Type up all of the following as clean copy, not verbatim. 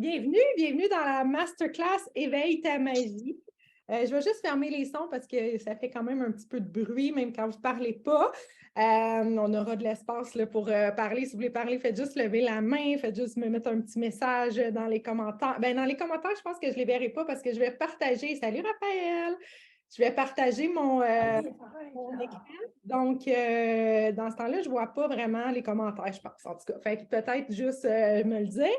Bienvenue dans la masterclass Éveille ta magie. Je vais juste fermer les sons parce que ça fait quand même un petit peu de bruit, même quand vous ne parlez pas. On aura de l'espace pour parler. Si vous voulez parler, faites juste lever la main, faites juste me mettre un petit message dans les commentaires. Dans les commentaires, je pense que je ne les verrai pas parce que je vais partager. Salut Raphaël! Je vais partager mon écran. Donc, dans ce temps-là, je ne vois pas vraiment les commentaires, je pense, en tout cas. Fait que peut-être juste me le dire.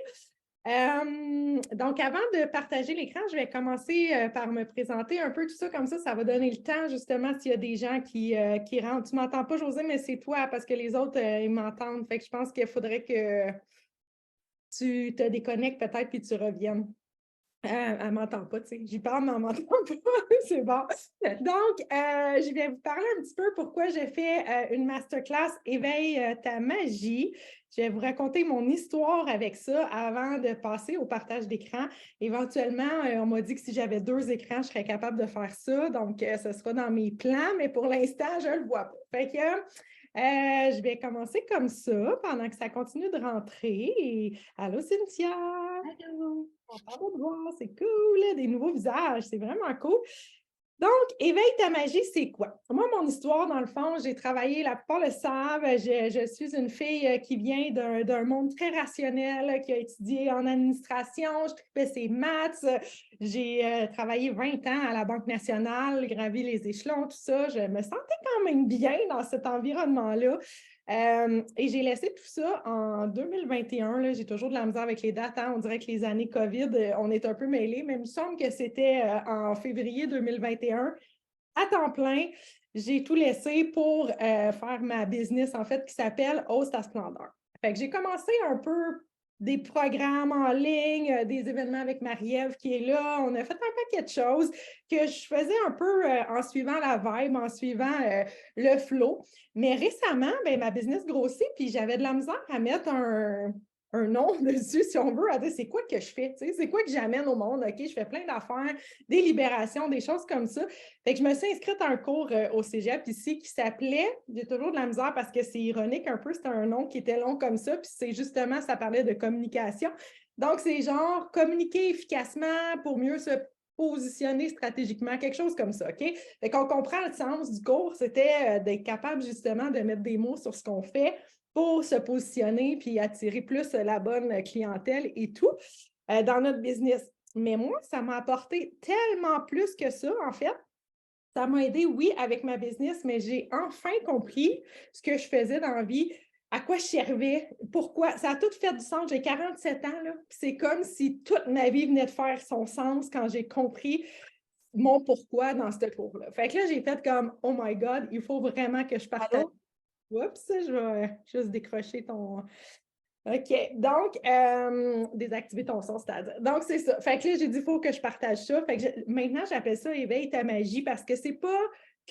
Donc, avant de partager l'écran, je vais commencer par me présenter un peu tout ça. Comme ça va donner le temps, justement, s'il y a des gens qui rentrent. Tu ne m'entends pas, José, mais c'est toi, parce que les autres, ils m'entendent. Fait que je pense qu'il faudrait que tu te déconnectes peut-être puis tu reviennes. Elle ne m'entend pas, tu sais. J'y parle, mais elle ne m'entend pas. C'est bon. Donc, je vais vous parler un petit peu pourquoi j'ai fait une masterclass Éveille ta magie. Je vais vous raconter mon histoire avec ça avant de passer au partage d'écran. Éventuellement, on m'a dit que si j'avais 2 écrans, je serais capable de faire ça. Donc, ce sera dans mes plans, mais pour l'instant, je ne le vois pas. Fait que je vais commencer comme ça pendant que ça continue de rentrer. Allô, Cynthia! Allô. Content de te voir, c'est cool, des nouveaux visages, c'est vraiment cool. Donc, Éveille ta magie, c'est quoi? Moi, mon histoire, dans le fond, j'ai travaillé, la plupart le savent, je suis une fille qui vient d'un monde très rationnel, qui a étudié en administration, je tripais ses maths, j'ai travaillé 20 ans à la Banque nationale, gravi les échelons, tout ça. Je me sentais quand même bien dans cet environnement-là. Et j'ai laissé tout ça en 2021. Là, j'ai toujours de la misère avec les dates. Hein. On dirait que les années COVID, on est un peu mêlés, mais il me semble que c'était en février 2021. À temps plein, j'ai tout laissé pour faire ma business, en fait, qui s'appelle Host à Splendeur. Fait que j'ai commencé un peu des programmes en ligne, des événements avec Marie-Ève qui est là. On a fait un paquet de choses que je faisais un peu en suivant la vibe, en suivant le flow. Mais récemment, ma business grossit, puis j'avais de la misère à mettre un nom dessus, si on veut, à dire c'est quoi que je fais, c'est quoi que j'amène au monde, OK, je fais plein d'affaires, des libérations, des choses comme ça. Fait que je me suis inscrite à un cours au cégep ici qui s'appelait, j'ai toujours de la misère parce que c'est ironique un peu, c'était un nom qui était long comme ça, puis c'est justement, ça parlait de communication. Donc, c'est genre communiquer efficacement pour mieux se positionner stratégiquement, quelque chose comme ça, OK? Fait qu'on comprend le sens du cours, c'était d'être capable justement de mettre des mots sur ce qu'on fait pour se positionner puis attirer plus la bonne clientèle et tout dans notre business. Mais moi, ça m'a apporté tellement plus que ça, en fait. Ça m'a aidé, oui, avec ma business, mais j'ai enfin compris ce que je faisais dans la vie, à quoi je servais, pourquoi. Ça a tout fait du sens. J'ai 47 ans, là. C'est comme si toute ma vie venait de faire son sens quand j'ai compris mon pourquoi dans ce cours-là. Fait que là, j'ai fait comme, oh my God, il faut vraiment que je partage. Allô? Oups, je vais juste décrocher ton. OK. Donc, désactiver ton son, c'est-à-dire. Donc, c'est ça. Fait que là, j'ai dit, il faut que je partage ça. Fait que maintenant, j'appelle ça éveille ta magie parce que c'est pas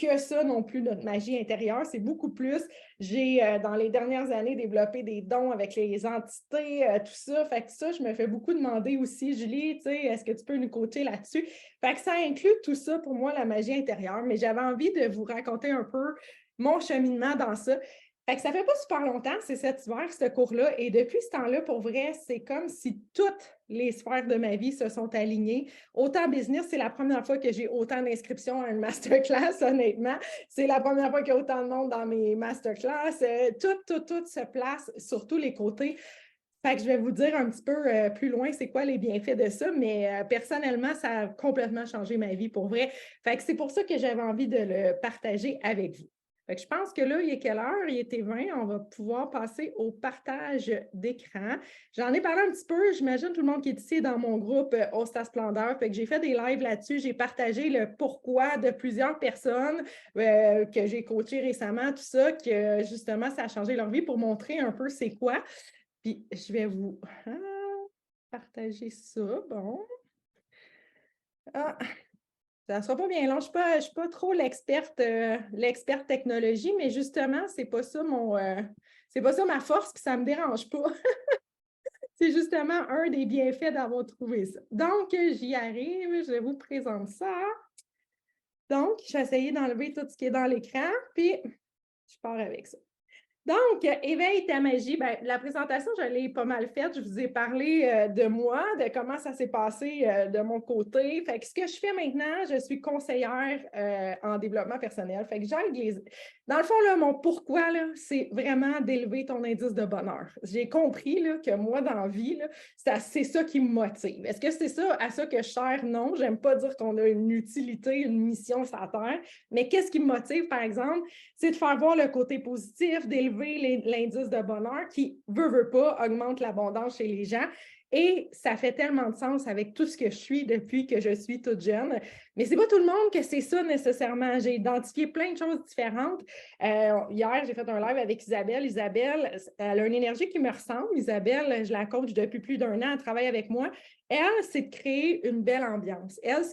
que ça non plus, notre magie intérieure, c'est beaucoup plus. J'ai, dans les dernières années, développé des dons avec les entités, tout ça. Fait que ça, je me fais beaucoup demander aussi, Julie, tu sais, est-ce que tu peux nous coacher là-dessus? Fait que ça inclut tout ça pour moi, la magie intérieure, mais j'avais envie de vous raconter un peu mon cheminement dans ça. Fait que ça fait pas super longtemps, c'est cet hiver, ce cours-là. Et depuis ce temps-là, pour vrai, c'est comme si toutes les sphères de ma vie se sont alignées. Autant business, c'est la première fois que j'ai autant d'inscriptions à une masterclass, honnêtement. C'est la première fois qu'il y a autant de monde dans mes masterclass. Tout se place sur tous les côtés. Fait que je vais vous dire un petit peu plus loin c'est quoi les bienfaits de ça, mais personnellement, ça a complètement changé ma vie pour vrai. Fait que c'est pour ça que j'avais envie de le partager avec vous. Fait que je pense que là, il est quelle heure? Il était 20. On va pouvoir passer au partage d'écran. J'en ai parlé un petit peu. J'imagine tout le monde qui est ici dans mon groupe Host Splendeur. Fait que j'ai fait des lives là-dessus. J'ai partagé le pourquoi de plusieurs personnes que j'ai coachées récemment, tout ça, que justement, ça a changé leur vie pour montrer un peu c'est quoi. Puis, je vais vous partager ça. Bon. Ah, ça ne sera pas bien long. Je ne suis pas trop l'experte technologie, mais justement, c'est pas ça c'est pas ça ma force, puis ça ne me dérange pas. C'est justement un des bienfaits d'avoir trouvé ça. Donc, j'y arrive, je vous présente ça. Donc, je vais essayer d'enlever tout ce qui est dans l'écran, puis je pars avec ça. Donc, éveille ta magie. Bien, la présentation, je l'ai pas mal faite. Je vous ai parlé de moi, de comment ça s'est passé de mon côté. Fait que ce que je fais maintenant, je suis conseillère en développement personnel. Fait que dans le fond, là, mon pourquoi, là, c'est vraiment d'élever ton indice de bonheur. J'ai compris là, que moi, dans la vie, là, c'est ça qui me motive. Est-ce que c'est ça à ça que je sers? Non, j'aime pas dire qu'on a une utilité, une mission sur la Terre. Mais qu'est-ce qui me motive, par exemple? C'est de faire voir le côté positif, d'élever l'indice de bonheur qui, veut pas, augmente l'abondance chez les gens. Et ça fait tellement de sens avec tout ce que je suis depuis que je suis toute jeune. Mais c'est pas tout le monde que c'est ça nécessairement. J'ai identifié plein de choses différentes. Hier, j'ai fait un live avec Isabelle. Isabelle, elle a une énergie qui me ressemble. Isabelle, je la coach depuis plus d'1 an. Elle travaille avec moi. Elle, c'est de créer une belle ambiance. Elle, ce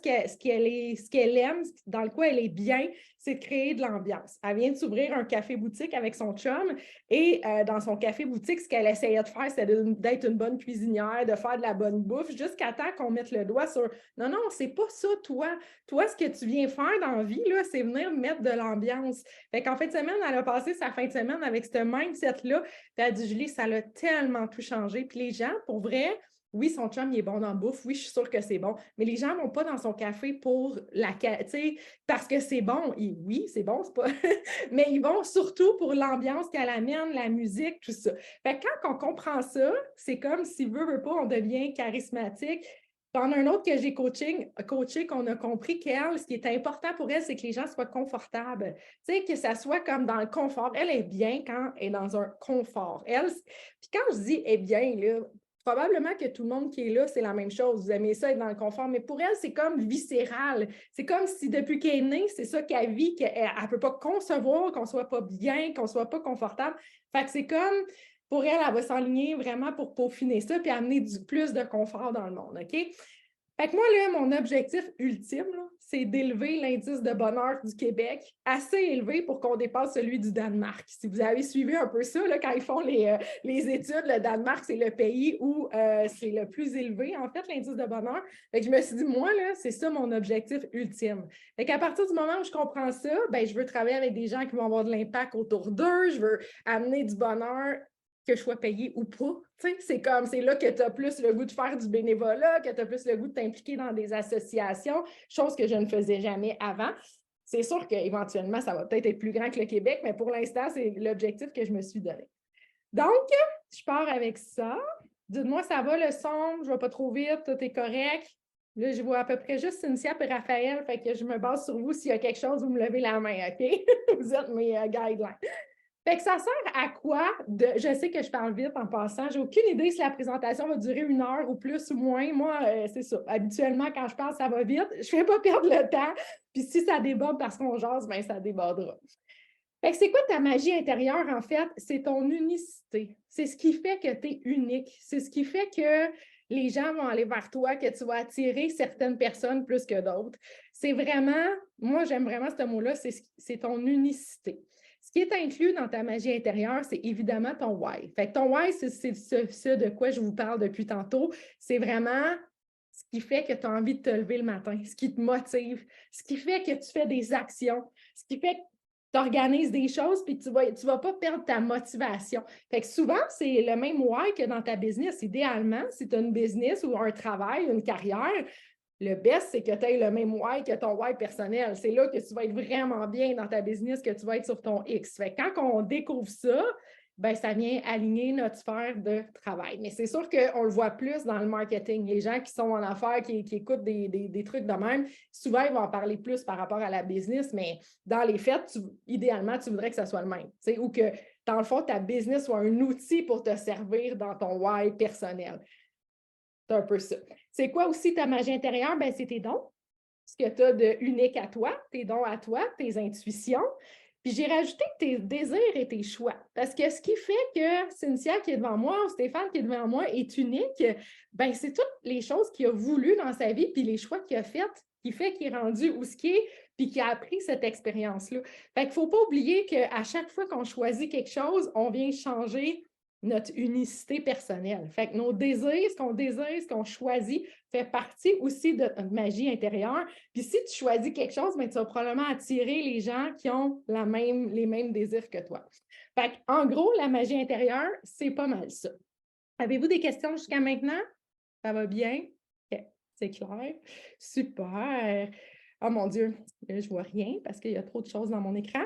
qu'elle aime, dans le quoi elle est bien, c'est de créer de l'ambiance. Elle vient de s'ouvrir un café-boutique avec son chum et dans son café-boutique, ce qu'elle essayait de faire, c'était d'être une bonne cuisinière, de faire de la bonne bouffe, jusqu'à temps qu'on mette le doigt sur « Non, non, c'est pas ça, toi. Toi, ce que tu viens faire dans la vie, là, c'est venir mettre de l'ambiance. » Fait qu'en fin de semaine, elle a passé sa fin de semaine avec ce mindset-là. Puis elle a dit « Julie, ça l'a tellement tout changé. » Puis les gens, pour vrai, oui, son chum, il est bon dans la bouffe. Oui, je suis sûre que c'est bon. Mais les gens ne vont pas dans son café pour parce que c'est bon. Oui, c'est bon, c'est pas. Mais ils vont surtout pour l'ambiance qu'elle amène, la musique, tout ça. Fait que quand on comprend ça, c'est comme si veut pas, on devient charismatique. Pendant un autre que j'ai coaché, qu'on a compris qu'elle, ce qui est important pour elle, c'est que les gens soient confortables. Tu sais, que ça soit comme dans le confort. Elle est bien quand elle est dans un confort. Puis quand je dis est bien, là, probablement que tout le monde qui est là, c'est la même chose. Vous aimez ça être dans le confort, mais pour elle, c'est comme viscéral. C'est comme si depuis qu'elle est née, c'est ça qu'elle vit, qu'elle ne peut pas concevoir qu'on ne soit pas bien, qu'on ne soit pas confortable. Fait que c'est comme, pour elle, elle va s'enligner vraiment pour peaufiner ça puis amener plus de confort dans le monde, OK? Fait que moi, là, mon objectif ultime, c'est d'élever l'indice de bonheur du Québec assez élevé pour qu'on dépasse celui du Danemark. Si vous avez suivi un peu ça, là, quand ils font les études, le Danemark, c'est le pays où c'est le plus élevé, en fait, l'indice de bonheur. Fait que je me suis dit, moi, là, c'est ça mon objectif ultime. Fait qu'à partir du moment où je comprends ça, ben, je veux travailler avec des gens qui vont avoir de l'impact autour d'eux, je veux amener du bonheur que je sois payée ou pas. C'est là que tu as plus le goût de faire du bénévolat, que tu as plus le goût de t'impliquer dans des associations, chose que je ne faisais jamais avant. C'est sûr qu'éventuellement, ça va peut-être être plus grand que le Québec, mais pour l'instant, c'est l'objectif que je me suis donné. Donc, je pars avec ça. Dites-moi, ça va le son? Je ne vais pas trop vite, tout est correct. Là, je vois à peu près juste Cynthia et Raphaël, fait que je me base sur vous. S'il y a quelque chose, vous me levez la main, OK? Vous êtes mes guidelines. Fait que ça sert à quoi je sais que je parle vite en passant, j'ai aucune idée si la présentation va durer 1 heure ou plus ou moins. Moi, c'est ça. Habituellement, quand je parle, ça va vite. Je ne fais pas perdre le temps. Puis si ça déborde parce qu'on jase, bien, ça débordera. Fait que c'est quoi ta magie intérieure, en fait? C'est ton unicité. C'est ce qui fait que tu es unique. C'est ce qui fait que les gens vont aller vers toi, que tu vas attirer certaines personnes plus que d'autres. C'est vraiment, moi, j'aime vraiment ce mot-là, c'est ton unicité. Ce qui est inclus dans ta magie intérieure, c'est évidemment ton why. Fait que ton why, c'est ce de quoi je vous parle depuis tantôt. C'est vraiment ce qui fait que tu as envie de te lever le matin, ce qui te motive, ce qui fait que tu fais des actions, ce qui fait que tu organises des choses puis tu vas pas perdre ta motivation. Fait que souvent, c'est le même why que dans ta business. Idéalement, si tu as une business ou un travail, une carrière, le best, c'est que tu aies le même why que ton why personnel. C'est là que tu vas être vraiment bien dans ta business, que tu vas être sur ton X. Fait que quand on découvre ça, ben, ça vient aligner notre sphère de travail. Mais c'est sûr qu'on le voit plus dans le marketing. Les gens qui sont en affaires, qui écoutent des trucs de même, souvent, ils vont en parler plus par rapport à la business, mais dans les faits, idéalement, tu voudrais que ça soit le même. Ou que, dans le fond, ta business soit un outil pour te servir dans ton why personnel. C'est un peu ça. C'est quoi aussi ta magie intérieure? Ben, c'est tes dons. Ce que tu as de unique à toi, tes dons à toi, tes intuitions. Puis j'ai rajouté tes désirs et tes choix. Parce que ce qui fait que Cynthia qui est devant moi ou Stéphane qui est devant moi est unique, ben c'est toutes les choses qu'il a voulu dans sa vie puis les choix qu'il a faits qui fait qu'il est rendu où ce qu'il est puis qu'il a appris cette expérience-là. Fait qu'il ne faut pas oublier qu'à chaque fois qu'on choisit quelque chose, on vient changer notre unicité personnelle. Fait que nos désirs, ce qu'on choisit, fait partie aussi de notre magie intérieure. Puis si tu choisis quelque chose, bien, tu vas probablement attirer les gens qui ont les mêmes désirs que toi. Fait en gros, la magie intérieure, c'est pas mal ça. Avez-vous des questions jusqu'à maintenant? Ça va bien? OK, c'est clair. Super. Oh mon Dieu, je vois rien parce qu'il y a trop de choses dans mon écran.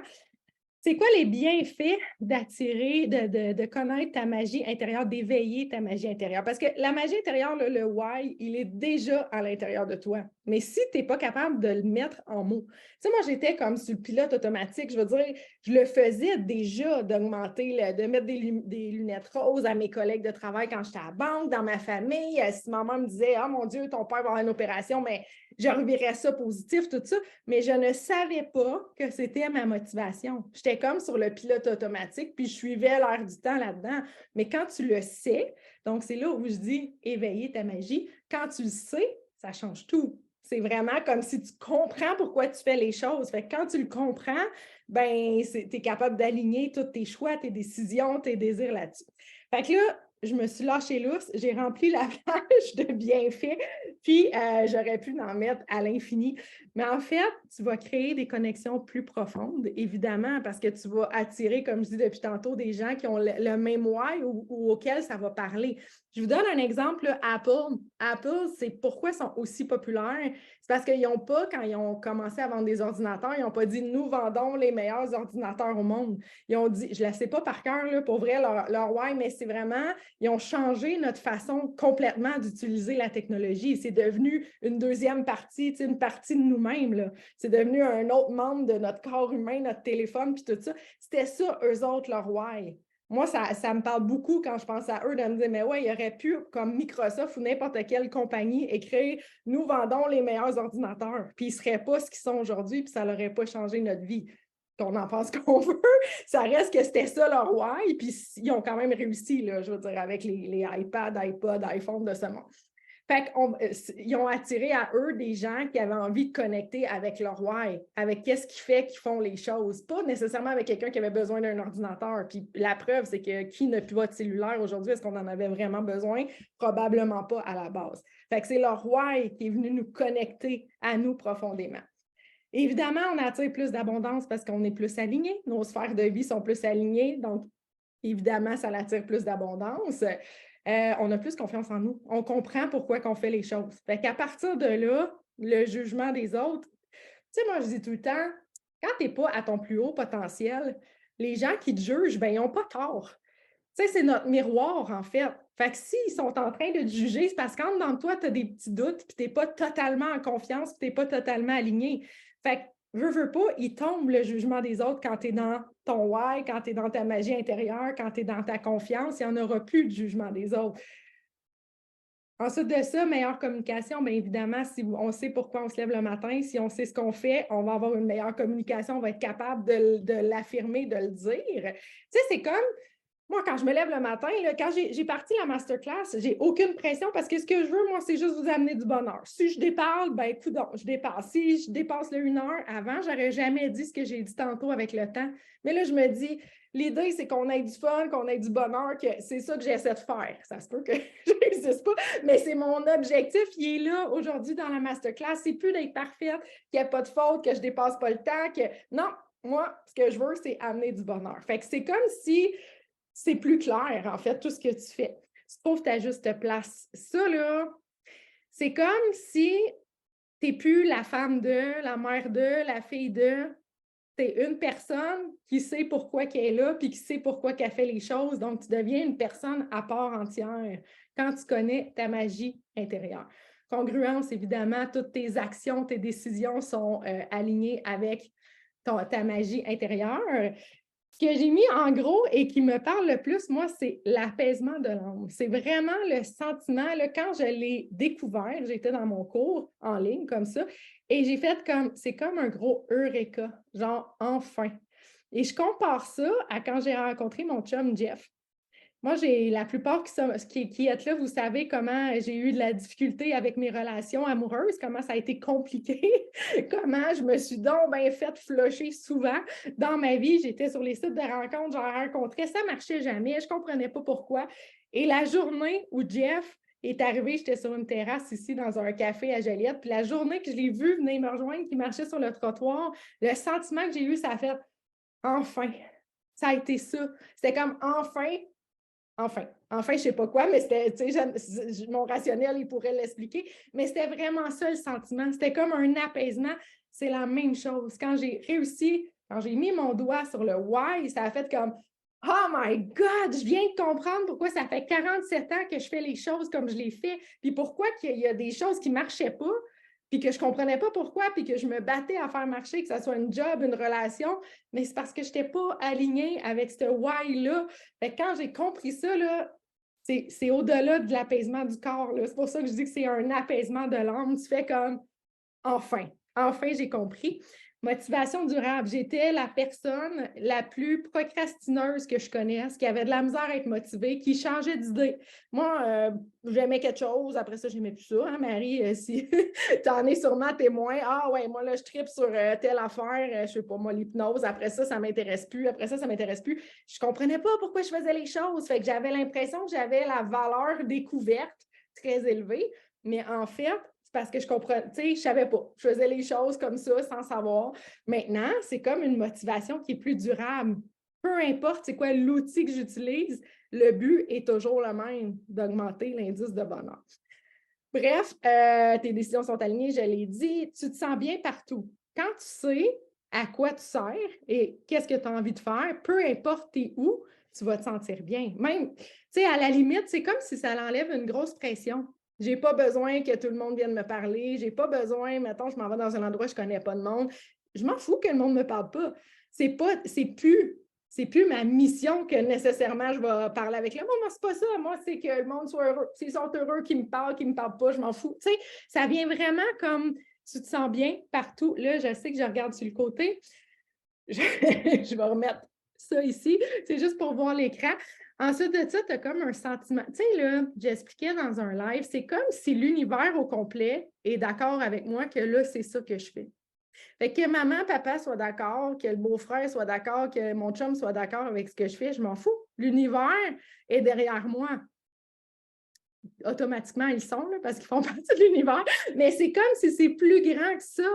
C'est quoi les bienfaits d'attirer, de connaître ta magie intérieure, d'éveiller ta magie intérieure? Parce que la magie intérieure, le why, il est déjà à l'intérieur de toi. Mais si tu n'es pas capable de le mettre en mots, tu sais, moi, j'étais comme sur le pilote automatique. Je veux dire, je le faisais déjà d'augmenter, de mettre des lunettes roses à mes collègues de travail quand j'étais à la banque, dans ma famille. Si maman me disait, ah mon Dieu, ton père va avoir une opération, mais je revirais ça positif, tout ça. Mais je ne savais pas que c'était ma motivation. J'étais comme sur le pilote automatique, puis je suivais l'air du temps là-dedans. Mais quand tu le sais, donc c'est là où je dis éveiller ta magie, quand tu le sais, ça change tout. C'est vraiment comme si tu comprends pourquoi tu fais les choses. Fait que quand tu le comprends, ben, tu es capable d'aligner tous tes choix, tes décisions, tes désirs là-dessus. Fait que là, je me suis lâchée lousse, j'ai rempli la page de bienfaits, puis j'aurais pu en mettre à l'infini. Mais en fait, tu vas créer des connexions plus profondes, évidemment, parce que tu vas attirer, comme je dis depuis tantôt, des gens qui ont le même why ou auquel ça va parler. Je vous donne un exemple, là, Apple. Apple, c'est pourquoi ils sont aussi populaires. C'est parce qu'ils n'ont pas, quand ils ont commencé à vendre des ordinateurs, ils n'ont pas dit « nous vendons les meilleurs ordinateurs au monde ». Ils ont dit, je ne la sais pas par cœur, là, pour vrai, leur why, mais c'est vraiment, ils ont changé notre façon complètement d'utiliser la technologie. C'est devenu une deuxième partie, une partie de nous-mêmes, là. C'est devenu un autre membre de notre corps humain, notre téléphone, puis tout ça. C'était ça, eux autres, leur why. Moi, ça me parle beaucoup quand je pense à eux de me dire, mais ouais, il aurait pu, comme Microsoft ou n'importe quelle compagnie, écrire « Nous vendons les meilleurs ordinateurs », puis ils ne seraient pas ce qu'ils sont aujourd'hui, puis ça n'aurait pas changé notre vie. Qu'on en pense qu'on veut, ça reste que c'était ça leur why, puis ils ont quand même réussi, là, je veux dire, avec les iPads, iPods, iPhones de ce monde. Fait qu'ils ont attiré à eux des gens qui avaient envie de connecter avec leur why, avec qu'est-ce qui fait qu'ils font les choses, pas nécessairement avec quelqu'un qui avait besoin d'un ordinateur. Puis la preuve, c'est que qui n'a plus votre cellulaire aujourd'hui, est-ce qu'on en avait vraiment besoin? Probablement pas à la base. Fait que c'est leur why qui est venu nous connecter à nous profondément. Évidemment, on attire plus d'abondance parce qu'on est plus aligné. Nos sphères de vie sont plus alignées. Donc, évidemment, ça attire plus d'abondance. On a plus confiance en nous. On comprend pourquoi on fait les choses. Fait qu'à partir de là, le jugement des autres, tu sais, moi, je dis tout le temps, quand tu n'es pas à ton plus haut potentiel, les gens qui te jugent, ben, ils n'ont pas tort. Tu sais, c'est notre miroir, en fait. Fait que s'ils sont en train de te juger, c'est parce qu'en dedans de toi, tu as des petits doutes, puis tu n'es pas totalement en confiance, puis tu n'es pas totalement aligné. Fait que, veux pas, il tombe le jugement des autres quand tu es dans ton why, quand tu es dans ta magie intérieure, quand tu es dans ta confiance, il n'y en aura plus de jugement des autres. Ensuite de ça, meilleure communication, bien évidemment, si on sait pourquoi on se lève le matin, si on sait ce qu'on fait, on va avoir une meilleure communication, on va être capable de l'affirmer, de le dire. Tu sais, c'est comme, moi, quand je me lève le matin, là, quand j'ai parti la masterclass, j'ai aucune pression parce que ce que je veux, moi, c'est juste vous amener du bonheur. Si je déparle, ben coudonc, je dépasse. Si je dépasse le 1 heure avant, j'aurais jamais dit ce que j'ai dit tantôt avec le temps. Mais là, je me dis, l'idée, c'est qu'on ait du fun, qu'on ait du bonheur, que c'est ça que j'essaie de faire. Ça se peut que je n'existe pas, mais c'est mon objectif. Il est là aujourd'hui dans la masterclass. C'est plus d'être parfaite, qu'il n'y a pas de faute, que je dépasse pas le temps, que non, moi, ce que je veux, c'est amener du bonheur. Fait que c'est comme si c'est plus clair, en fait, tout ce que tu fais. Tu trouves ta juste place. Ça, là, c'est comme si tu n'es plus la femme de, la mère de, la fille de. Tu es une personne qui sait pourquoi qu'elle est là, puis qui sait pourquoi qu'elle fait les choses. Donc, tu deviens une personne à part entière quand tu connais ta magie intérieure. Congruence, évidemment, toutes tes actions, tes décisions sont alignées avec ta magie intérieure. Ce que j'ai mis en gros et qui me parle le plus, moi, c'est l'apaisement de l'âme. C'est vraiment le sentiment, là, quand je l'ai découvert, j'étais dans mon cours en ligne comme ça, et j'ai fait comme, c'est comme un gros eureka, genre enfin. Et je compare ça à quand j'ai rencontré mon chum Jeff. Moi, la plupart qui êtes là, vous savez comment j'ai eu de la difficulté avec mes relations amoureuses, comment ça a été compliqué, comment je me suis donc bien fait flusher souvent dans ma vie. J'étais sur les sites de rencontres, j'en rencontrais, ça ne marchait jamais, je ne comprenais pas pourquoi. Et la journée où Jeff est arrivé, j'étais sur une terrasse ici dans un café à Joliette, puis la journée que je l'ai vu venir me rejoindre, qui marchait sur le trottoir, le sentiment que j'ai eu, ça a fait « enfin ». Ça a été ça. C'était comme « enfin ». Enfin, je ne sais pas quoi, mais c'était, tu sais, mon rationnel, il pourrait l'expliquer, mais c'était vraiment ça le sentiment. C'était comme un apaisement. C'est la même chose. Quand j'ai réussi, quand j'ai mis mon doigt sur le why, ça a fait comme oh my God, je viens de comprendre pourquoi ça fait 47 ans que je fais les choses comme je les fais, puis pourquoi qu'il y a des choses qui ne marchaient pas, puis que je ne comprenais pas pourquoi, puis que je me battais à faire marcher, que ce soit une job, une relation, mais c'est parce que je n'étais pas alignée avec ce why-là. Fait que quand j'ai compris ça, là, c'est au-delà de l'apaisement du corps. C'est pour ça que je dis que c'est un apaisement de l'âme. Tu fais comme enfin, j'ai compris. Motivation durable. J'étais la personne la plus procrastineuse que je connaisse, qui avait de la misère à être motivée, qui changeait d'idée. Moi, j'aimais quelque chose, après ça, j'aimais plus ça. Hein, Marie, si tu en es sûrement témoin. Ah ouais, moi là, je tripe sur telle affaire, je sais pas, moi, l'hypnose, après ça ne m'intéresse plus, après ça ne m'intéresse plus. Je ne comprenais pas pourquoi je faisais les choses. Fait que j'avais l'impression que j'avais la valeur découverte très élevée, mais en fait, parce que je comprends, tu sais, je ne savais pas. Je faisais les choses comme ça sans savoir. Maintenant, c'est comme une motivation qui est plus durable. Peu importe c'est quoi l'outil que j'utilise, le but est toujours le même, d'augmenter l'indice de bonheur. Bref, tes décisions sont alignées, je l'ai dit. Tu te sens bien partout. Quand tu sais à quoi tu sers et qu'est-ce que tu as envie de faire, peu importe t'es où, tu vas te sentir bien. Même, tu sais, à la limite, c'est comme si ça l'enlève une grosse pression. Je n'ai pas besoin que tout le monde vienne me parler. Je n'ai pas besoin, mettons, je m'en vais dans un endroit où je ne connais pas de monde. Je m'en fous que le monde ne me parle pas. C'est plus ma mission que nécessairement je vais parler avec le monde. Moi, c'est pas ça. Moi, c'est que le monde soit heureux. S'ils sont heureux, qu'ils me parlent pas, je m'en fous. Tu sais, ça vient vraiment comme tu te sens bien partout. Là, je sais que je regarde sur le côté. Je vais remettre ça ici. C'est juste pour voir l'écran. Ensuite de ça, tu as comme un sentiment. Tu sais, là, j'expliquais dans un live, c'est comme si l'univers au complet est d'accord avec moi que là, c'est ça que je fais. Fait que maman, papa soient d'accord, que le beau-frère soit d'accord, que mon chum soit d'accord avec ce que je fais, je m'en fous. L'univers est derrière moi. Automatiquement, ils sont là parce qu'ils font partie de l'univers. Mais c'est comme si c'est plus grand que ça.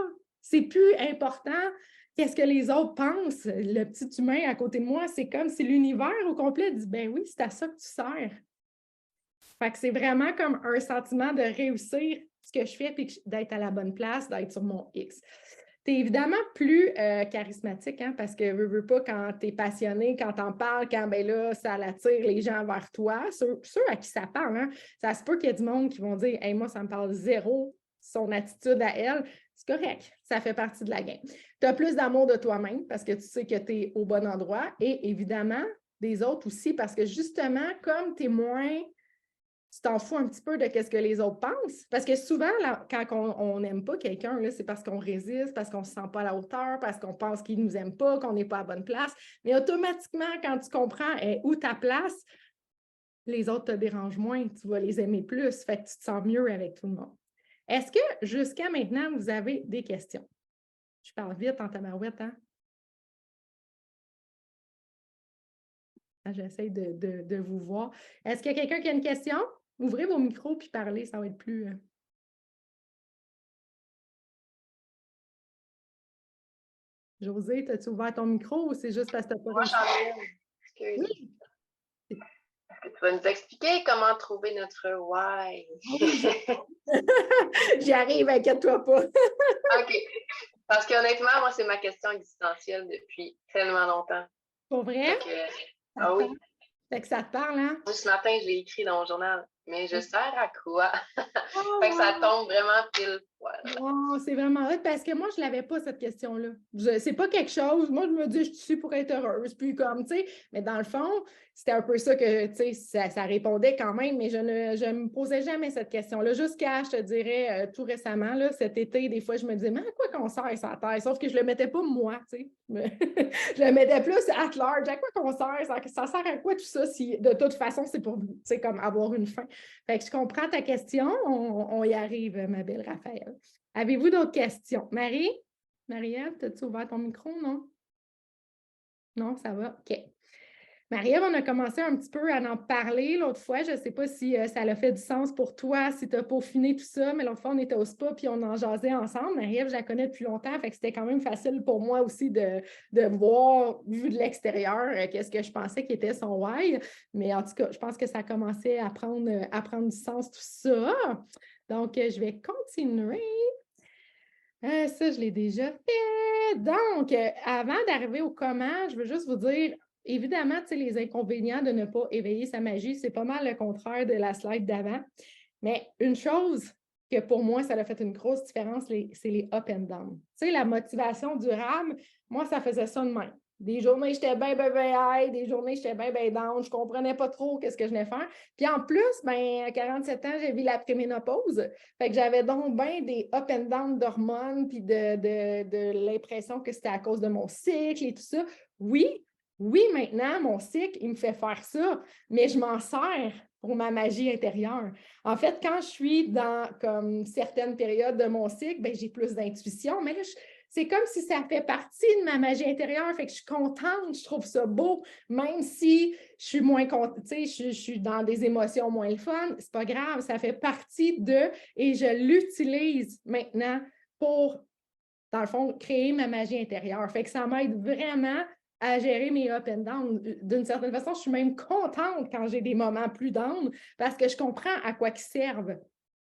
C'est plus important qu'est-ce que les autres pensent. Le petit humain à côté de moi, c'est comme si l'univers au complet dit « Ben oui, c'est à ça que tu sers. » Fait que c'est vraiment comme un sentiment de réussir ce que je fais puis d'être à la bonne place, d'être sur mon X. Tu es évidemment plus charismatique, hein, parce que veux pas, quand tu es passionné, quand tu en parles, quand ben là, ça attire les gens vers toi, ceux à qui ça parle. Hein, ça se peut qu'il y ait du monde qui vont dire « Hey, moi, ça me parle zéro, son attitude à elle. » C'est correct, ça fait partie de la game. Tu as plus d'amour de toi-même parce que tu sais que tu es au bon endroit et évidemment des autres aussi parce que justement, comme tu es moins... Tu t'en fous un petit peu de ce que les autres pensent. Parce que souvent, là, quand on n'aime pas quelqu'un, c'est parce qu'on résiste, parce qu'on ne se sent pas à la hauteur, parce qu'on pense qu'il ne nous aime pas, qu'on n'est pas à la bonne place. Mais automatiquement, quand tu comprends où ta place, les autres te dérangent moins, tu vas les aimer plus, fait que tu te sens mieux avec tout le monde. Est-ce que jusqu'à maintenant, vous avez des questions? Je parle vite en tabarouette, hein? J'essaie de vous voir. Est-ce qu'il y a quelqu'un qui a une question? Ouvrez vos micros puis parlez, ça va être plus... José, as-tu ouvert ton micro ou c'est juste parce que tu n'as pas Moi, réussi? j'en ai une. Oui. Est-ce que tu vas nous expliquer comment trouver notre why? J'y arrive, inquiète-toi pas. OK. Parce qu'honnêtement, moi, c'est ma question existentielle depuis tellement longtemps. Pour vrai? Ah oui. Fait que ça te parle, hein? Ce matin, je l'ai écrit dans mon journal. Mais je sers à quoi? Oh, Fait que ça wow. tombe vraiment pile poil. Oh, c'est vraiment hot parce que moi, je ne l'avais pas, cette question-là. C'est pas quelque chose. Moi, je me dis, je suis ici pour être heureuse. Puis, comme, tu sais, mais dans le fond, c'était un peu ça que, tu sais, ça répondait quand même, mais je ne me posais jamais cette question-là. Jusqu'à, je te dirais, tout récemment, là, cet été, des fois, je me disais, mais à quoi qu'on sert ça terre? Sauf que je ne le mettais pas moi, tu sais. Je le mettais plus at large. À quoi qu'on sert? Ça sert à quoi tout ça si, de toute façon, c'est pour, tu sais, comme avoir une fin? Fait que je comprends ta question. On y arrive, ma belle Raphaël. Avez-vous d'autres questions? Marie? Marie-Ève, as-tu ouvert ton micro, non? Non, ça va? OK. Marie-Ève, on a commencé un petit peu à en parler l'autre fois. Je ne sais pas si ça a fait du sens pour toi, si tu as peaufiné tout ça, mais l'autre fois, on était au spa puis on en jasait ensemble. Marie-Ève, je la connais depuis longtemps, fait que c'était quand même facile pour moi aussi de voir, vu de l'extérieur, qu'est-ce que je pensais qui était son why. Mais en tout cas, je pense que ça a commencé à prendre du sens tout ça. Donc, je vais continuer. Ça, je l'ai déjà fait. Donc, avant d'arriver au comment, je veux juste vous dire, évidemment, tu sais, les inconvénients de ne pas éveiller sa magie, c'est pas mal le contraire de la slide d'avant. Mais une chose que pour moi, ça a fait une grosse différence, c'est les up and down. Tu sais, la motivation durable, moi, ça faisait ça de même. Des journées, j'étais bien high, des journées, j'étais bien down, je ne comprenais pas trop qu'est-ce que je venais faire. Puis en plus, à 47 ans, j'ai vu la préménopause. Fait que j'avais donc bien des up and down d'hormones, puis de l'impression que c'était à cause de mon cycle et tout ça. Oui, maintenant, mon cycle, il me fait faire ça, mais je m'en sers pour ma magie intérieure. En fait, quand je suis dans comme certaines périodes de mon cycle, ben, j'ai plus d'intuition, mais là, c'est comme si ça fait partie de ma magie intérieure, fait que je suis contente, je trouve ça beau, même si je suis moins contente, tu sais, je suis dans des émotions moins le fun, c'est pas grave, ça fait partie de, et je l'utilise maintenant pour, dans le fond, créer ma magie intérieure. Fait que ça m'aide vraiment à gérer mes up and down. D'une certaine façon, je suis même contente quand j'ai des moments plus down parce que je comprends à quoi ils servent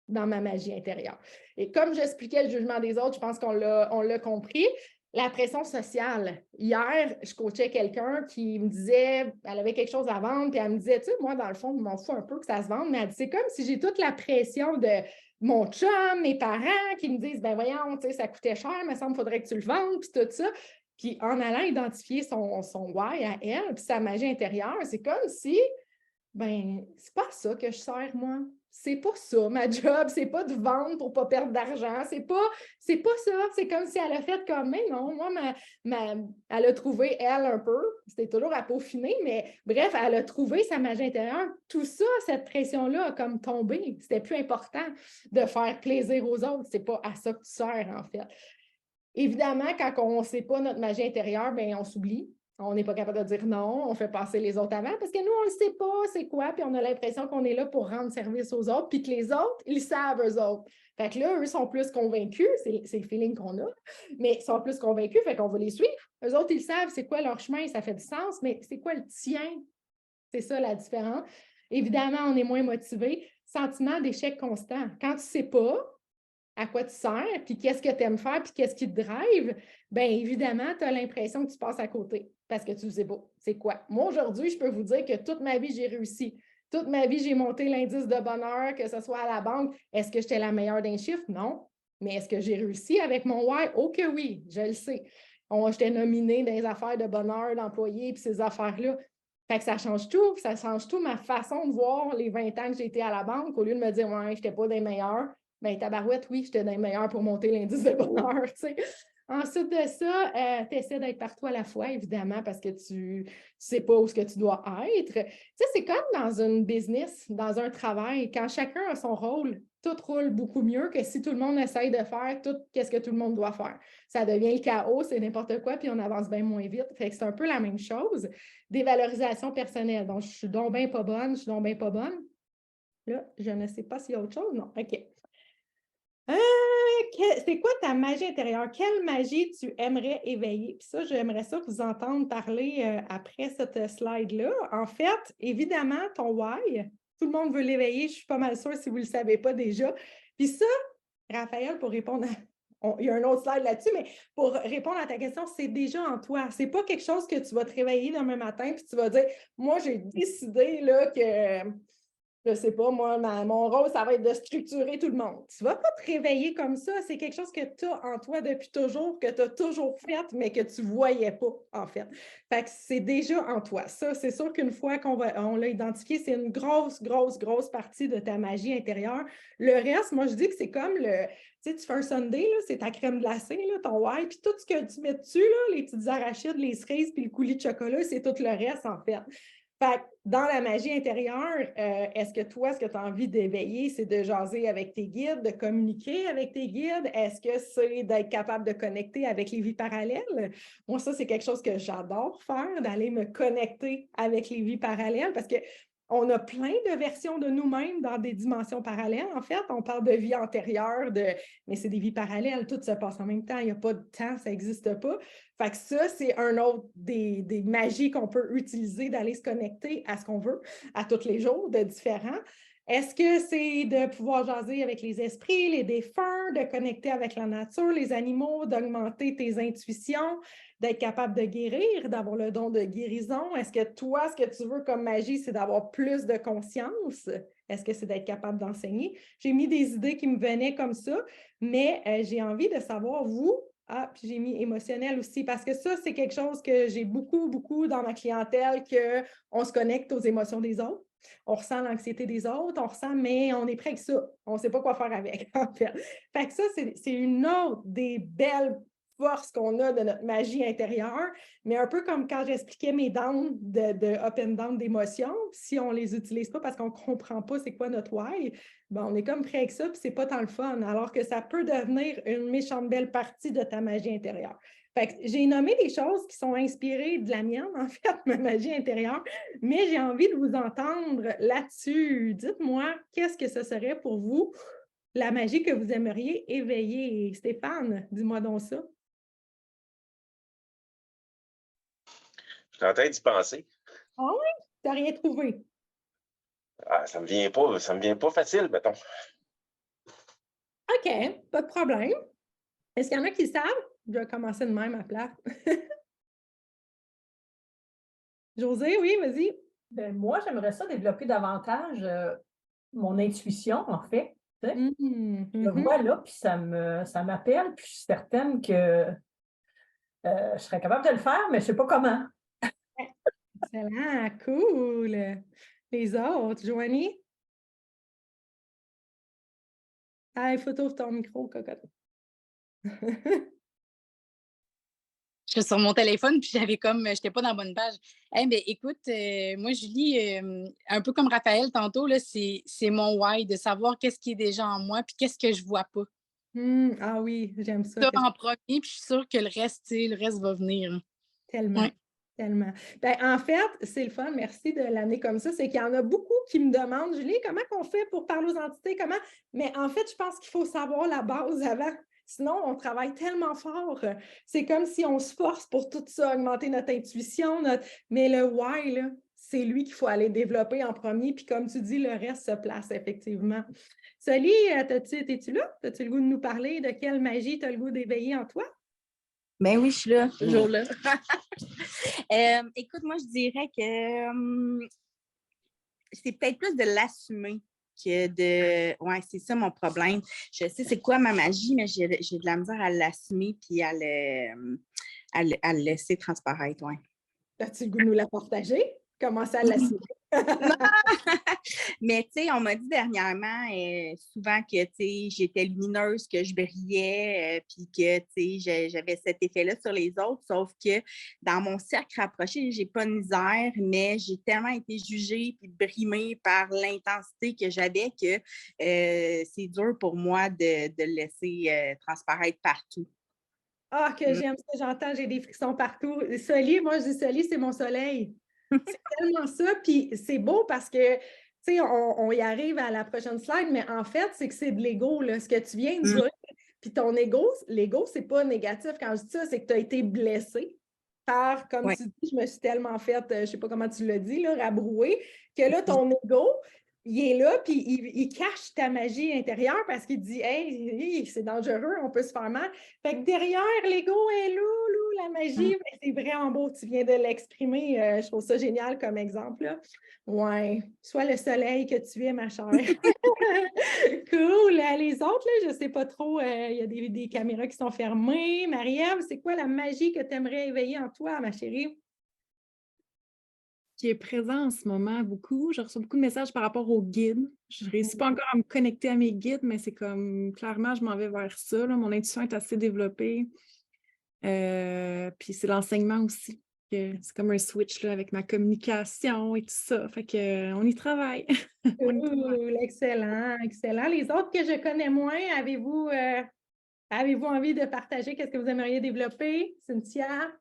dans ma magie intérieure. Et comme j'expliquais le jugement des autres, je pense qu'on l'a compris. La pression sociale. Hier, je coachais quelqu'un qui me disait, elle avait quelque chose à vendre, puis elle me disait, tu sais, moi, dans le fond, je m'en fous un peu que ça se vende, mais elle dit, c'est comme si j'ai toute la pression de mon chum, mes parents qui me disent, ben voyons, tu sais, ça coûtait cher, mais ça me faudrait que tu le vendes, puis tout ça. Puis en allant identifier son why à elle, puis sa magie intérieure, c'est comme si, ben, c'est pas ça que je sers, moi. C'est pas ça, ma job. C'est pas de vendre pour pas perdre d'argent. C'est pas ça. C'est comme si elle a fait comme, mais non, moi, elle a trouvé, elle, un peu. C'était toujours à peaufiner, mais bref, elle a trouvé sa magie intérieure. Tout ça, cette pression-là a comme tombé. C'était plus important de faire plaisir aux autres. C'est pas à ça que tu sers, en fait. Évidemment, quand on ne sait pas notre magie intérieure, bien, on s'oublie. On n'est pas capable de dire non, on fait passer les autres avant parce que nous, on ne sait pas c'est quoi, puis on a l'impression qu'on est là pour rendre service aux autres, puis que les autres, ils savent eux autres. Fait que là, eux sont plus convaincus, c'est le feeling qu'on a, mais ils sont plus convaincus, fait qu'on va les suivre. Eux autres, ils savent c'est quoi leur chemin, ça fait du sens, mais c'est quoi le tien? C'est ça la différence. Évidemment, on est moins motivé. Sentiment d'échec constant. Quand tu ne sais pas, à quoi tu sers, puis qu'est-ce que tu aimes faire, puis qu'est-ce qui te drive, bien évidemment, tu as l'impression que tu passes à côté parce que tu ne sais pas. C'est quoi? Moi, aujourd'hui, je peux vous dire que toute ma vie, j'ai réussi. Toute ma vie, j'ai monté l'indice de bonheur, que ce soit à la banque. Est-ce que j'étais la meilleure d'un chiffre? Non. Mais est-ce que j'ai réussi avec mon why? Oh que oui, je le sais. J'étais nominée dans les affaires de bonheur d'employés, puis ces affaires-là. Fait que ça change tout ma façon de voir les 20 ans que j'ai été à la banque. Au lieu de me dire, ouais, je n'étais pas des meilleurs, bien, tabarouette, oui, j'étais dans les meilleurs pour monter l'indice de bonheur, tu sais. Ensuite de ça, tu essaies d'être partout à la fois, évidemment, parce que tu ne sais pas où ce que tu dois être. Tu sais, c'est comme dans une business, dans un travail, quand chacun a son rôle, tout roule beaucoup mieux que si tout le monde essaye de faire tout ce que tout le monde doit faire. Ça devient le chaos, c'est n'importe quoi, puis on avance bien moins vite. Fait que c'est un peu la même chose. Dévalorisation personnelle. Donc, je suis donc bien pas bonne, je suis donc bien pas bonne. Là, je ne sais pas s'il y a autre chose. Non, OK. C'est quoi ta magie intérieure? Quelle magie tu aimerais éveiller? Puis ça, j'aimerais ça vous entendre parler après cette slide-là. En fait, évidemment, ton why, tout le monde veut l'éveiller. Je suis pas mal sûre si vous ne le savez pas déjà. Puis ça, Raphaël, pour répondre il y a un autre slide là-dessus, mais pour répondre à ta question, c'est déjà en toi. C'est pas quelque chose que tu vas te réveiller demain matin puis tu vas dire, moi, j'ai décidé là, que je sais pas, moi, mon rôle, ça va être de structurer tout le monde. Tu vas pas te réveiller comme ça. C'est quelque chose que tu as en toi depuis toujours, que tu as toujours fait, mais que tu voyais pas, en fait. Fait que c'est déjà en toi. Ça, c'est sûr qu'une fois on l'a identifié, c'est une grosse, grosse, grosse partie de ta magie intérieure. Le reste, moi, je dis que c'est comme le... Tu sais, tu fais un sundae, là, c'est ta crème glacée, là, ton whey, puis tout ce que tu mets dessus, là, les petites arachides, les cerises, puis le coulis de chocolat, c'est tout le reste, en fait. Fait que dans la magie intérieure, est-ce que toi, ce que tu as envie d'éveiller, c'est de jaser avec tes guides, de communiquer avec tes guides? Est-ce que c'est d'être capable de connecter avec les vies parallèles? Moi, ça, c'est quelque chose que j'adore faire, d'aller me connecter avec les vies parallèles parce que on a plein de versions de nous-mêmes dans des dimensions parallèles. En fait, on parle de vie antérieure, mais c'est des vies parallèles, tout se passe en même temps, il n'y a pas de temps, ça n'existe pas. Fait que ça, c'est un autre des magies qu'on peut utiliser d'aller se connecter à ce qu'on veut, à tous les jours, de différents. Est-ce que c'est de pouvoir jaser avec les esprits, les défunts, de connecter avec la nature, les animaux, d'augmenter tes intuitions, d'être capable de guérir, d'avoir le don de guérison? Est-ce que toi, ce que tu veux comme magie, c'est d'avoir plus de conscience? Est-ce que c'est d'être capable d'enseigner? J'ai mis des idées qui me venaient comme ça, mais j'ai envie de savoir, vous, puis j'ai mis émotionnel aussi, parce que ça, c'est quelque chose que j'ai beaucoup, beaucoup dans ma clientèle, qu'on se connecte aux émotions des autres. On ressent l'anxiété des autres, on ressent, mais on est prêt avec ça. On ne sait pas quoi faire avec, en fait. Fait que ça, c'est une autre des belles forces qu'on a de notre magie intérieure, mais un peu comme quand j'expliquais mes downs de up and down d'émotions, si on ne les utilise pas parce qu'on ne comprend pas c'est quoi notre why, ben on est comme prêt avec ça, puis c'est pas tant le fun, alors que ça peut devenir une méchante belle partie de ta magie intérieure. Fait que j'ai nommé des choses qui sont inspirées de la mienne, en fait, ma magie intérieure, mais j'ai envie de vous entendre là-dessus. Dites-moi, qu'est-ce que ce serait pour vous, la magie que vous aimeriez éveiller? Stéphane, dis-moi donc ça. Je suis en train d'y penser. Ah oui? Tu n'as rien trouvé? Ah, ça me vient pas facile, mettons. OK, pas de problème. Est-ce qu'il y en a qui savent? Je vais commencer de même à plat. José, oui, vas-y. Ben, moi, j'aimerais ça développer davantage mon intuition, en fait. Tu sais. Je le vois là, puis ça m'appelle, puis je suis certaine que je serais capable de le faire, mais je ne sais pas comment. Excellent, cool. Les autres, Joanie? Ah, il faut t'ouvrir ton micro, cocotte. Je suis sur mon téléphone, puis j'avais comme, j'étais pas dans la bonne page. Eh bien, écoute, moi, Julie, un peu comme Raphaël tantôt, là, c'est mon why, de savoir qu'est-ce qui est déjà en moi, puis qu'est-ce que je vois pas. Ah oui, j'aime ça. Ça en premier, puis je suis sûre que le reste va venir. Tellement. Ouais. Tellement. Ben, en fait, c'est le fun, merci de l'amener comme ça, c'est qu'il y en a beaucoup qui me demandent, Julie, comment on fait pour parler aux entités, comment? Mais en fait, je pense qu'il faut savoir la base avant. Sinon, on travaille tellement fort. C'est comme si on se force pour tout ça, augmenter notre intuition, mais le why, là, c'est lui qu'il faut aller développer en premier. Puis comme tu dis, le reste se place effectivement. Soli, es-tu là? As-tu le goût de nous parler de quelle magie tu as le goût d'éveiller en toi? Ben oui, je suis là, toujours là. Écoute, moi, je dirais que c'est peut-être plus de l'assumer que de... Ouais, c'est ça mon problème. Je sais c'est quoi ma magie, mais j'ai de la misère à l'assumer puis à le laisser transparaître, ouais. As-tu le goût de nous la partager? Comment ça l'assumer? Mais tu sais, on m'a dit dernièrement souvent que tu sais, j'étais lumineuse, que je brillais, puis que tu sais, j'avais cet effet-là sur les autres, sauf que dans mon cercle rapproché, j'ai pas de misère, mais j'ai tellement été jugée puis brimée par l'intensité que j'avais que c'est dur pour moi de le laisser transparaître partout. Ah, que j'aime ça, j'entends, j'ai des frissons partout. Soli, moi, je dis Soli, c'est mon soleil. C'est tellement ça, puis c'est beau parce que, tu sais, on y arrive à la prochaine slide, mais en fait, c'est que c'est de l'ego, là, ce que tu viens de dire. Puis ton ego, l'ego, c'est pas négatif quand je dis ça, c'est que tu as été blessé par, comme tu dis, je me suis tellement faite, je sais pas comment tu l'as dit, là, rabrouer, que là, ton ego, il est là, puis il cache ta magie intérieure parce qu'il dit « Hey, c'est dangereux, on peut se faire mal. » Fait que derrière, l'ego est là, la magie, mais c'est vraiment beau, tu viens de l'exprimer. Je trouve ça génial comme exemple. Là. Ouais, sois le soleil que tu es, ma chère. Cool. Les autres, là, je ne sais pas trop, il y a des caméras qui sont fermées. Marie-Ève, c'est quoi la magie que tu aimerais éveiller en toi, ma chérie? Qui est présent en ce moment beaucoup. Je reçois beaucoup de messages par rapport aux guides. Je ne réussis pas encore à me connecter à mes guides, mais c'est comme, clairement, je m'en vais vers ça. Là. Mon intuition est assez développée. Puis c'est l'enseignement aussi. C'est comme un switch là, avec ma communication et tout ça. Fait qu'on y travaille. Cool, excellent, excellent. Les autres que je connais moins, avez-vous envie de partager? Qu'est-ce que vous aimeriez développer? Cynthia?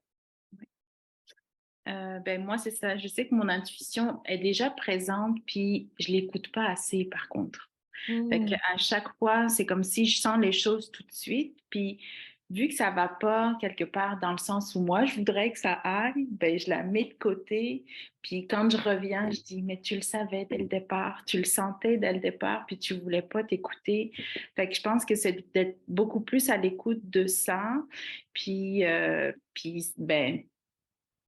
Moi, c'est ça. Je sais que mon intuition est déjà présente, puis je ne l'écoute pas assez, par contre. Fait qu'à chaque fois, c'est comme si je sens les choses tout de suite, puis vu que ça ne va pas quelque part dans le sens où moi, je voudrais que ça aille, je la mets de côté, puis quand je reviens, je dis « Mais tu le savais dès le départ, tu le sentais dès le départ, puis tu ne voulais pas t'écouter. » Fait que je pense que c'est d'être beaucoup plus à l'écoute de ça, puis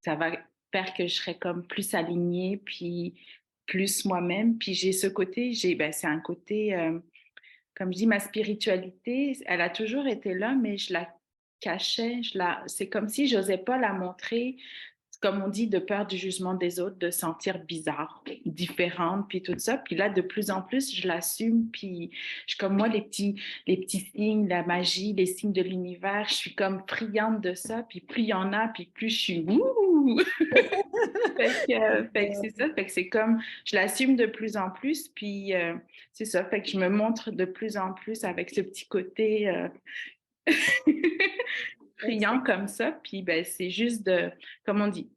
ça va faire que je serai comme plus alignée, puis plus moi-même. Puis j'ai ce côté, c'est un côté, comme je dis, ma spiritualité, elle a toujours été là, mais je la cachais. C'est comme si je n'osais pas la montrer, comme on dit, de peur du jugement des autres, de sentir bizarre, différente, puis tout ça. Puis là, de plus en plus, je l'assume, puis comme moi, les petits signes, la magie, les signes de l'univers, je suis comme friande de ça, puis plus il y en a, puis plus je suis « Ouh! » Fait que c'est ça, fait que c'est comme, je l'assume de plus en plus, puis c'est ça, fait que je me montre de plus en plus avec ce petit côté friand comme ça, puis c'est juste de, comme on dit,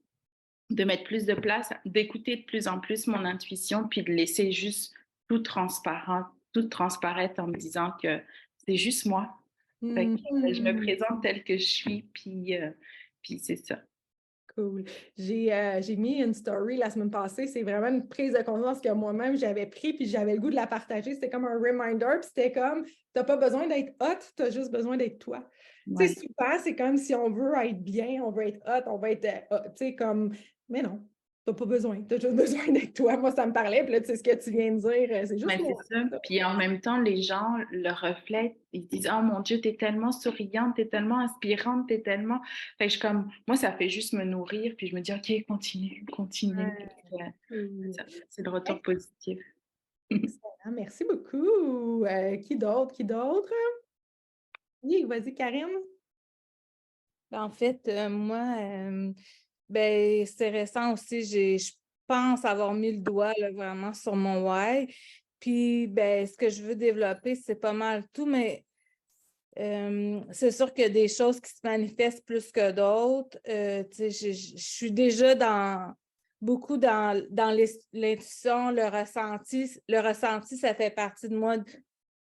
de mettre plus de place, d'écouter de plus en plus mon intuition, puis de laisser juste tout transparaître en me disant que c'est juste moi. Fait que, je me présente telle que je suis, puis c'est ça. Cool. J'ai mis une story la semaine passée. C'est vraiment une prise de conscience que moi-même, j'avais pris puis j'avais le goût de la partager. C'était comme un reminder. Puis c'était comme, tu n'as pas besoin d'être hot, tu as juste besoin d'être toi. Ouais. Tu sais, souvent, c'est comme si on veut être bien, on veut être hot, on veut être, tu sais, comme, mais non. Tu n'as pas besoin, tu as juste besoin d'être toi. Moi, ça me parlait, puis là, tu sais ce que tu viens de dire, c'est juste moi. C'est ça. Puis en même temps, les gens le reflètent. Ils disent « Oh mon Dieu, t'es tellement souriante, t'es tellement inspirante, t'es tellement… » Fait que moi, ça fait juste me nourrir, puis je me dis « OK, continue. » C'est le retour positif. Excellent, merci beaucoup. Qui d'autre? Oui, vas-y, Karine. En fait, moi, c'est récent aussi, je pense avoir mis le doigt là, vraiment sur mon why. Puis, ce que je veux développer, c'est pas mal tout, mais c'est sûr qu'il y a des choses qui se manifestent plus que d'autres. Je suis déjà beaucoup dans l'intuition, le ressenti. Le ressenti, ça fait partie de moi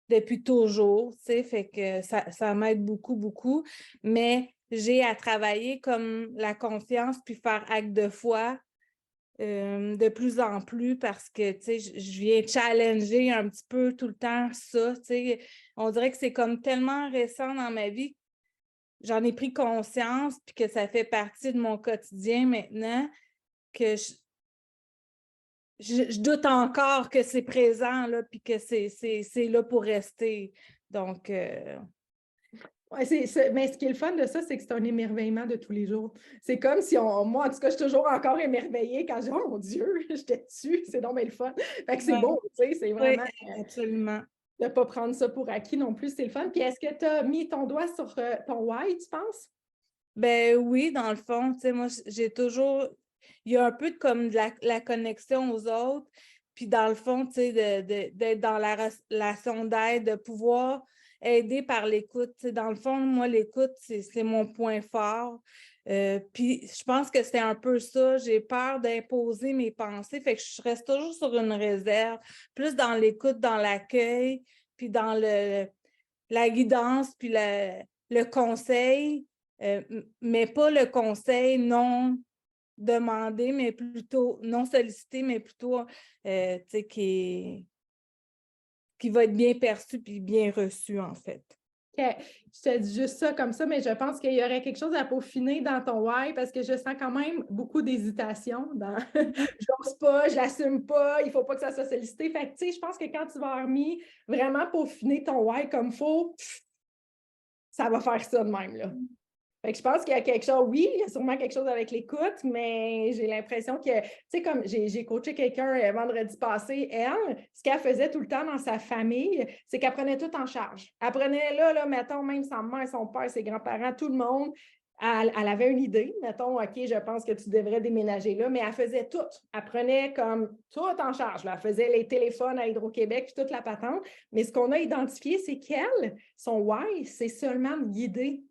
depuis toujours, fait que ça m'aide beaucoup, beaucoup. Mais j'ai à travailler comme la confiance puis faire acte de foi de plus en plus parce que, je viens challenger un petit peu tout le temps ça, On dirait que c'est comme tellement récent dans ma vie. J'en ai pris conscience puis que ça fait partie de mon quotidien maintenant que je doute encore que c'est présent, là, puis que c'est là pour rester. Donc… Ouais, mais ce qui est le fun de ça, c'est que c'est un émerveillement de tous les jours. C'est comme si moi, en tout cas, je suis toujours encore émerveillée quand je dis « Oh mon Dieu, j'étais dessus, c'est donc bien le fun. » Fait que c'est beau, c'est vraiment… Oui, absolument. De ne pas prendre ça pour acquis non plus, c'est le fun. Puis est-ce que tu as mis ton doigt sur ton why, tu penses? Oui, dans le fond, moi, j'ai toujours… Il y a un peu comme de la connexion aux autres, puis dans le fond, d'être dans la relation d'aide, de pouvoir aider par l'écoute. Dans le fond, moi, l'écoute, c'est mon point fort. Puis je pense que c'est un peu ça. J'ai peur d'imposer mes pensées, fait que je reste toujours sur une réserve, plus dans l'écoute, dans l'accueil, puis dans la guidance, puis le conseil, mais pas le conseil non demandé, mais plutôt non sollicité, mais plutôt, tu sais, qui va être bien perçu puis bien reçu, en fait. OK. Je te dis juste ça comme ça, mais je pense qu'il y aurait quelque chose à peaufiner dans ton why parce que je sens quand même beaucoup d'hésitation dans j'ose pas, je l'assume pas, il faut pas que ça soit sollicité. Fait que, tu sais, je pense que quand tu vas avoir mis vraiment peaufiner ton why comme il faut, ça va faire ça de même, là. Fait que je pense qu'il y a quelque chose, oui, il y a sûrement quelque chose avec l'écoute, mais j'ai l'impression que, tu sais, comme j'ai coaché quelqu'un vendredi passé, elle, ce qu'elle faisait tout le temps dans sa famille, c'est qu'elle prenait tout en charge. Elle prenait là, mettons, même sa mère, son père, ses grands-parents, tout le monde. Elle avait une idée, mettons, OK, je pense que tu devrais déménager là, mais elle faisait tout. Elle prenait comme tout en charge. Là. Elle faisait les téléphones à Hydro-Québec, puis toute la patente. Mais ce qu'on a identifié, c'est qu'elle, son why, c'est seulement de guider.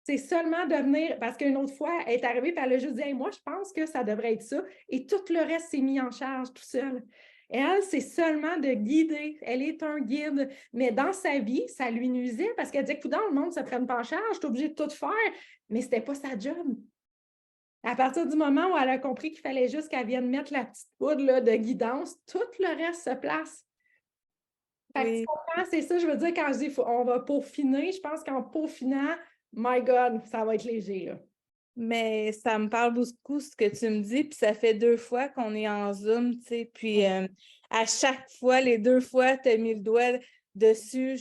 C'est seulement de venir, parce qu'une autre fois, elle est arrivée et elle a juste dit hey, moi, je pense que ça devrait être ça. Et tout le reste s'est mis en charge tout seul. Elle, c'est seulement de guider. Elle est un guide. Mais dans sa vie, ça lui nuisait parce qu'elle disait que dans le monde ne se prenne pas en charge, je suis obligée de tout faire. Mais ce n'était pas sa job. À partir du moment où elle a compris qu'il fallait juste qu'elle vienne mettre la petite poudre là, de guidance, tout le reste se place. Fait que tu comprends, c'est ça, je veux dire, quand je dis on va peaufiner, je pense qu'en peaufinant, my God, ça va être léger, là. Mais ça me parle beaucoup ce que tu me dis, puis ça fait 2 fois qu'on est en Zoom, tu sais, puis à chaque fois, les 2 fois, tu as mis le doigt dessus,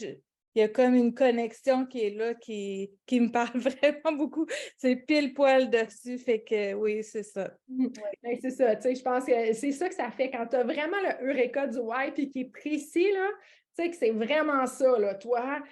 il y a comme une connexion qui est là, qui me parle vraiment beaucoup. C'est pile poil dessus, fait que oui, c'est ça. Ouais, c'est ça, tu sais, je pense que c'est ça que ça fait quand tu as vraiment le Eureka du why, puis qui est précis, là, tu sais, que c'est vraiment ça, là, toi.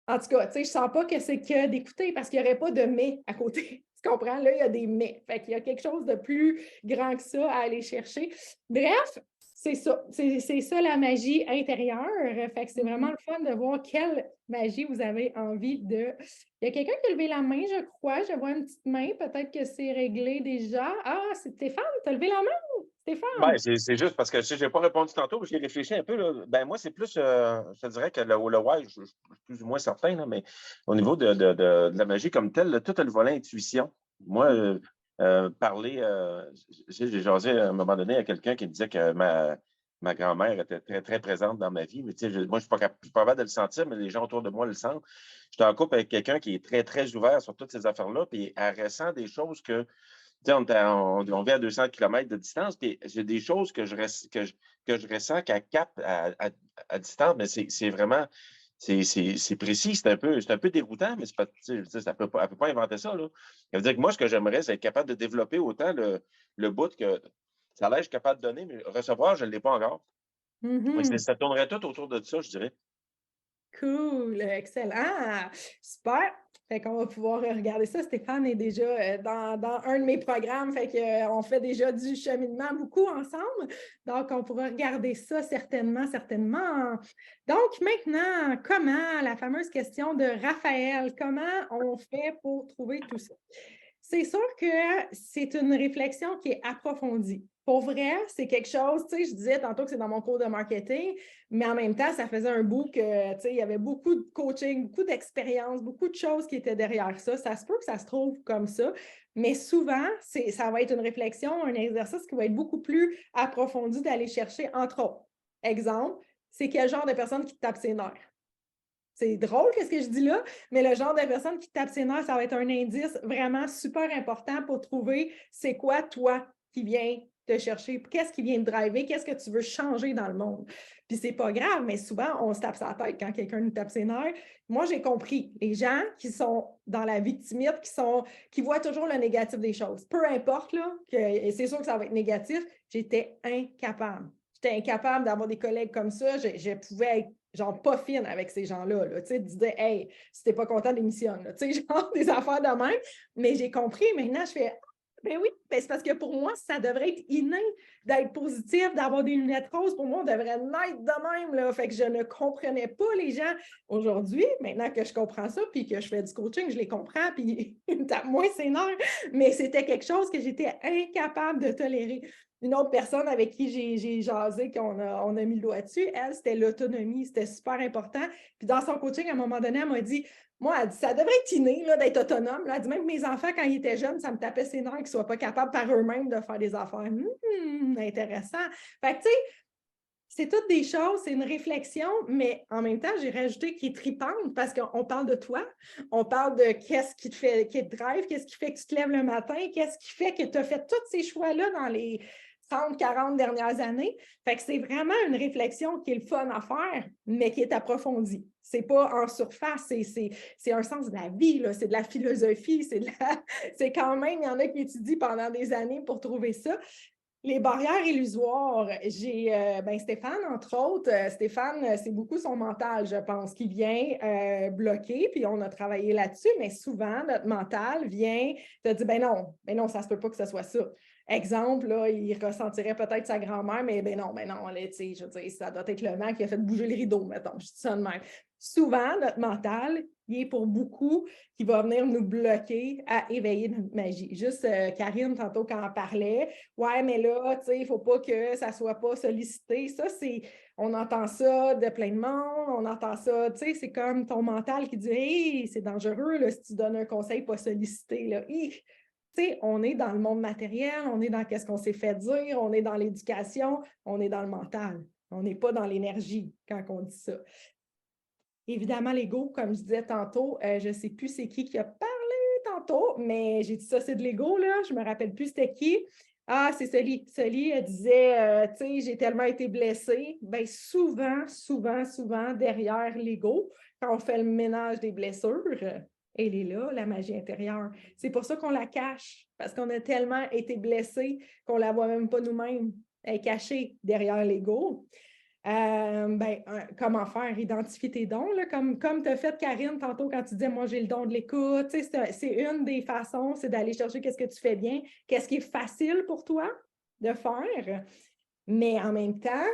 En tout cas, tu sais, je sens pas que c'est que d'écouter parce qu'il n'y aurait pas de « mais » à côté. Tu comprends? Là, il y a des « mais ». Fait qu'il y a quelque chose de plus grand que ça à aller chercher. Bref, c'est ça. C'est ça la magie intérieure. Fait que c'est vraiment le fun de voir quelle magie vous avez envie de... Il y a quelqu'un qui a levé la main, je crois. Je vois une petite main. Peut-être que c'est réglé déjà. Ah, c'est Stéphane. Tu as levé la main? Stéphane? Ben, c'est juste parce que je n'ai pas répondu tantôt, j'ai réfléchi un peu. Là. Ben, moi, c'est plus, je te dirais que le why, je suis plus ou moins certain, là, mais au niveau de la magie comme telle, là, tout le volet intuition. Moi, parler, j'ai jasé à un moment donné à quelqu'un qui me disait que ma grand-mère était très, très présente dans ma vie. Mais tu sais, moi, je ne suis pas capable de le sentir, mais les gens autour de moi le sentent. J'étais en couple avec quelqu'un qui est très, très ouvert sur toutes ces affaires-là, puis elle ressent des choses que. Tu sais, on vit à 200 km de distance, puis j'ai des choses que je ressens qu'elle capte à distance, mais c'est vraiment, c'est précis, c'est un peu déroutant, mais c'est pas, tu sais, elle peut pas inventer ça, là. Ça veut dire que moi, ce que j'aimerais, c'est être capable de développer autant le bout que ça a l'air, je suis capable de donner, mais recevoir, je ne l'ai pas encore. Ça tournerait tout autour de ça, je dirais. Cool, excellent, super. Fait qu'on va pouvoir regarder ça. Stéphane est déjà dans un de mes programmes, fait qu'on fait déjà du cheminement beaucoup ensemble. Donc, on pourra regarder ça certainement. Donc, maintenant, comment, la fameuse question de Raphaël, comment on fait pour trouver tout ça? C'est sûr que c'est une réflexion qui est approfondie. Pour vrai, c'est quelque chose, tu sais, je disais tantôt que c'est dans mon cours de marketing, mais en même temps, ça faisait un bout que, tu sais, il y avait beaucoup de coaching, beaucoup d'expérience, beaucoup de choses qui étaient derrière ça. Ça se peut que ça se trouve comme ça, mais souvent, ça va être une réflexion, un exercice qui va être beaucoup plus approfondi d'aller chercher, entre autres. Exemple, c'est quel genre de personne qui te tape ses nerfs? C'est drôle qu'est-ce que je dis là, mais le genre de personne qui tape ses nerfs, ça va être un indice vraiment super important pour trouver c'est quoi toi qui vient te chercher, qu'est-ce qui vient te driver, qu'est-ce que tu veux changer dans le monde. Puis c'est pas grave, mais souvent on se tape sa tête quand quelqu'un nous tape ses nerfs. Moi, j'ai compris, les gens qui sont dans la victimite, qui voient toujours le négatif des choses, peu importe, là, c'est sûr que ça va être négatif, j'étais incapable. J'étais incapable d'avoir des collègues comme ça, je pouvais être genre pas fine avec ces gens-là, là, tu sais, disais, hey, si t'es pas content, démissionne, tu sais, genre des affaires de même, mais j'ai compris, maintenant, je fais, ben oui, ben c'est parce que pour moi, ça devrait être inné d'être positif, d'avoir des lunettes roses, pour moi, on devrait naître de même, là, fait que je ne comprenais pas les gens. Aujourd'hui, maintenant que je comprends ça, puis que je fais du coaching, je les comprends, puis ils me tapent moins ses nerfs, mais c'était quelque chose que j'étais incapable de tolérer. Une autre personne avec qui j'ai jasé, qu'on on a mis le doigt dessus, elle, c'était l'autonomie, c'était super important. Puis dans son coaching, à un moment donné, elle m'a dit, moi, elle dit, ça devrait être inné là, d'être autonome. Là. Elle dit, même mes enfants, quand ils étaient jeunes, ça me tapait ses nerfs qu'ils ne soient pas capables par eux-mêmes de faire des affaires. Intéressant. Fait que, tu sais, c'est toutes des choses, c'est une réflexion, mais en même temps, j'ai rajouté qui est tripante parce qu'on parle de toi, on parle de qu'est-ce qui te fait, qui te drive, qu'est-ce qui fait que tu te lèves le matin, qu'est-ce qui fait que tu as fait tous ces choix-là dans les 30, 40 dernières années. Fait que c'est vraiment une réflexion qui est le fun à faire, mais qui est approfondie. C'est pas en surface, c'est un sens de la vie, c'est de la philosophie, c'est quand même, il y en a qui étudient pendant des années pour trouver ça. Les barrières illusoires, j'ai Stéphane, entre autres. Stéphane, c'est beaucoup son mental, je pense, qui vient bloquer, puis on a travaillé là-dessus, mais souvent, notre mental vient te dire, ben non, ça se peut pas que ce soit ça. Exemple, là, il ressentirait peut-être sa grand-mère, mais ben non, là, je veux dire, ça doit être le vent qui a fait bouger le rideau, mettons, je dis ça de même. Souvent, notre mental, il est pour beaucoup qui va venir nous bloquer à éveiller notre magie. Juste Karine, tantôt, quand elle parlait, ouais, mais là, tu sais, il ne faut pas que ça ne soit pas sollicité. Ça, on entend ça de plein de monde, on entend ça, tu sais, c'est comme ton mental qui dit, hey, c'est dangereux, là, si tu donnes un conseil pas sollicité, là. Tu sais, on est dans le monde matériel, on est dans qu'est-ce qu'on s'est fait dire, on est dans l'éducation, on est dans le mental. On n'est pas dans l'énergie quand on dit ça. Évidemment, l'ego, comme je disais tantôt, je ne sais plus c'est qui a parlé tantôt, mais j'ai dit ça, c'est de l'ego, là. Je ne me rappelle plus c'était qui. Ah, c'est Sully. Sully, elle disait, tu sais, j'ai tellement été blessée. Bien, souvent, derrière l'ego, quand on fait le ménage des blessures, elle est là, la magie intérieure. C'est pour ça qu'on la cache, parce qu'on a tellement été blessés qu'on ne la voit même pas nous-mêmes. Elle est cachée derrière l'ego. Comment faire? Identifier tes dons, là, comme tu as fait, Karine, tantôt, quand tu disais, moi, j'ai le don de l'écoute. C'est une des façons, c'est d'aller chercher qu'est-ce que tu fais bien, qu'est-ce qui est facile pour toi de faire. Mais en même temps,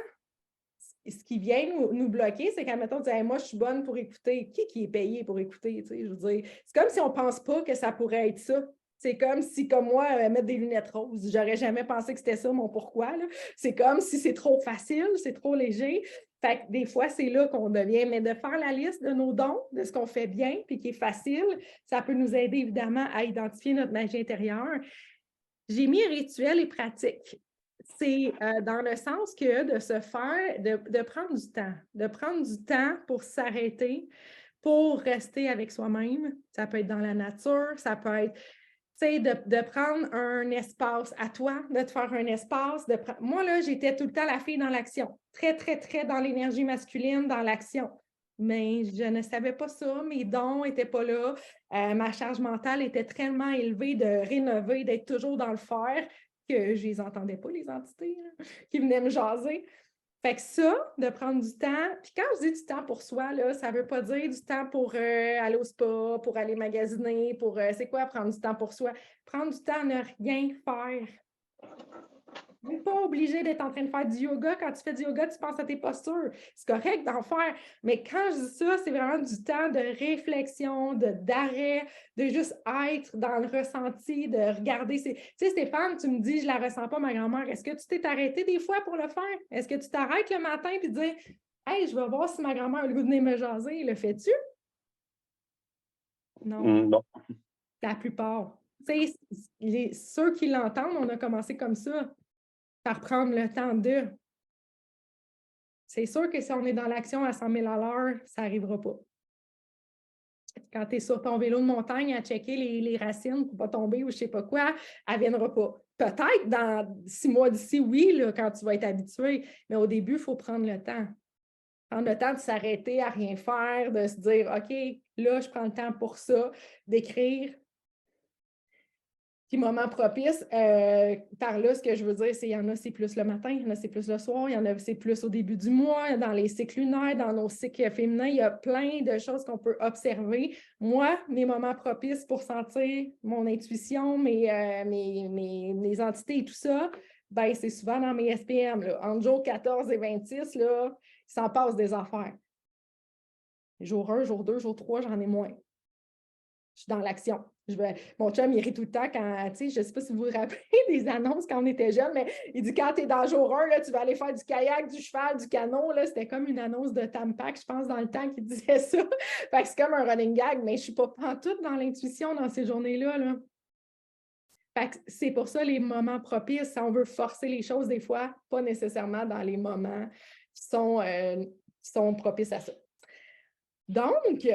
ce qui vient nous bloquer, c'est quand, mettons, tu dis, hey, moi, je suis bonne pour écouter. Qui est payé pour écouter? Je veux dire, c'est comme si on ne pense pas que ça pourrait être ça. C'est comme si, comme moi, mettre des lunettes roses. J'aurais jamais pensé que c'était ça mon pourquoi. C'est comme si c'est trop facile, c'est trop léger. Fait que des fois, c'est là qu'on devient, mais de faire la liste de nos dons, de ce qu'on fait bien, puis qui est facile, ça peut nous aider évidemment à identifier notre magie intérieure. J'ai mis rituel et pratique. C'est dans le sens que de se faire, de prendre du temps pour s'arrêter, pour rester avec soi-même. Ça peut être dans la nature, ça peut être de prendre un espace à toi, de te faire un espace. Moi, là, j'étais tout le temps la fille dans l'action, très, très, très dans l'énergie masculine, dans l'action. Mais je ne savais pas ça, mes dons n'étaient pas là, ma charge mentale était tellement élevée de rénover, d'être toujours dans le faire, que je ne les entendais pas, les entités là, qui venaient me jaser. Fait que ça, de prendre du temps, puis quand je dis du temps pour soi, là, ça ne veut pas dire du temps pour aller au spa, pour aller magasiner, pour c'est quoi prendre du temps pour soi? Prendre du temps à ne rien faire. Tu n'es pas obligé d'être en train de faire du yoga. Quand tu fais du yoga, tu penses à tes postures. C'est correct d'en faire. Mais quand je dis ça, c'est vraiment du temps de réflexion, d'arrêt, de juste être dans le ressenti, de regarder. Tu sais, Stéphane, tu me dis, je ne la ressens pas, ma grand-mère. Est-ce que tu t'es arrêté des fois pour le faire? Est-ce que tu t'arrêtes le matin et dis, hey, je vais voir si ma grand-mère a le goût de venir me jaser. Le fais-tu? Non. Non. La plupart. Tu sais, ceux qui l'entendent, on a commencé comme ça, par prendre le temps de. C'est sûr que si on est dans l'action à 100 000 à l'heure, ça n'arrivera pas. Quand tu es sur ton vélo de montagne à checker les racines pour ne pas tomber ou je ne sais pas quoi, elle ne viendra pas. Peut-être dans 6 mois d'ici, oui, là, quand tu vas être habitué, mais au début, il faut prendre le temps. Prendre le temps de s'arrêter à rien faire, de se dire, OK, là, je prends le temps pour ça, d'écrire. Puis moment propice, par là, ce que je veux dire, c'est qu'il y en a, c'est plus le matin, il y en a, c'est plus le soir, il y en a, c'est plus au début du mois, dans les cycles lunaires, dans nos cycles féminins, il y a plein de choses qu'on peut observer. Moi, mes moments propices pour sentir mon intuition, mes entités et tout ça, ben, c'est souvent dans mes SPM. Là. Entre jour 14 et 26, là, il s'en passe des affaires. Jour 1, jour 2, jour 3, j'en ai moins. Je suis dans l'action. Mon chum, il rit tout le temps quand, tu sais, je ne sais pas si vous vous rappelez des annonces quand on était jeunes, mais il dit quand tu es dans jour 1, là, tu vas aller faire du kayak, du cheval, du canot. Là, c'était comme une annonce de Tampac, je pense, dans le temps qu'il disait ça. Fait que c'est comme un running gag, mais je ne suis pas pantoute dans l'intuition dans ces journées-là. Là. Fait que c'est pour ça les moments propices, si on veut forcer les choses, des fois, pas nécessairement dans les moments qui sont propices à ça. Donc,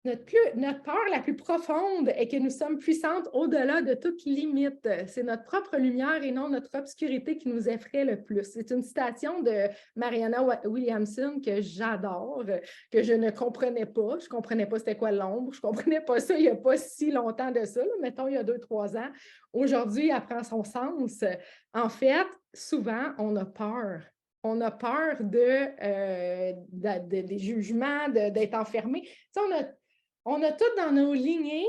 notre peur la plus profonde est que nous sommes puissantes au-delà de toute limite. C'est notre propre lumière et non notre obscurité qui nous effraie le plus. C'est une citation de Marianne Williamson que j'adore, que je ne comprenais pas. Je ne comprenais pas c'était quoi l'ombre. Je ne comprenais pas ça il n'y a pas si longtemps de ça, là, mettons il y a 2-3 ans. Aujourd'hui, elle prend son sens. En fait, souvent, on a peur. On a peur des jugements, d'être enfermé. Tu sais, on a tous dans nos lignées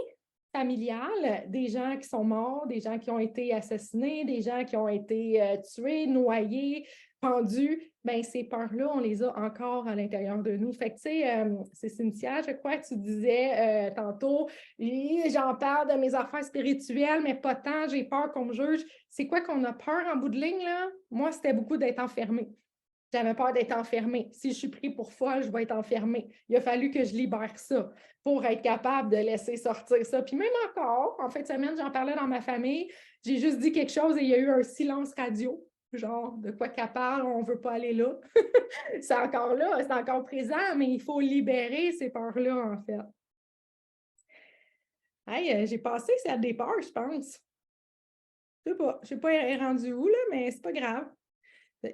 familiales des gens qui sont morts, des gens qui ont été assassinés, des gens qui ont été tués, noyés, pendus. Bien, ces peurs-là, on les a encore à l'intérieur de nous. Fait que, tu sais, c'est Cynthia, je crois que tu disais tantôt, j'en parle de mes affaires spirituelles, mais pas tant, j'ai peur qu'on me juge. C'est quoi qu'on a peur en bout de ligne, là? Moi, c'était beaucoup d'être enfermée. J'avais peur d'être enfermée. Si je suis pris pour folle, je vais être enfermée. Il a fallu que je libère ça pour être capable de laisser sortir ça. Puis même encore, en fin de semaine, j'en parlais dans ma famille, j'ai juste dit quelque chose et il y a eu un silence radio. Genre, de quoi qu'elle parle, on ne veut pas aller là. C'est encore là, c'est encore présent, mais il faut libérer ces peurs-là, en fait. Hey, j'ai passé ça des peurs, je pense. Je ne sais pas, elle est rendue où, là, mais c'est pas grave.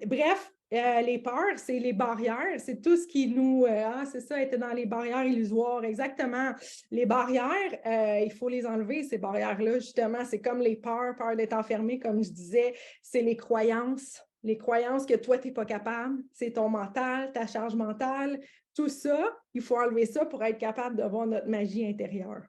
Bref, les peurs, c'est les barrières, c'est tout ce qui nous... c'est ça, être dans les barrières illusoires, exactement. Les barrières, il faut les enlever, ces barrières-là, justement. C'est comme les peurs d'être enfermé, comme je disais, c'est les croyances que toi, tu n'es pas capable, c'est ton mental, ta charge mentale, tout ça, il faut enlever ça pour être capable de voir notre magie intérieure.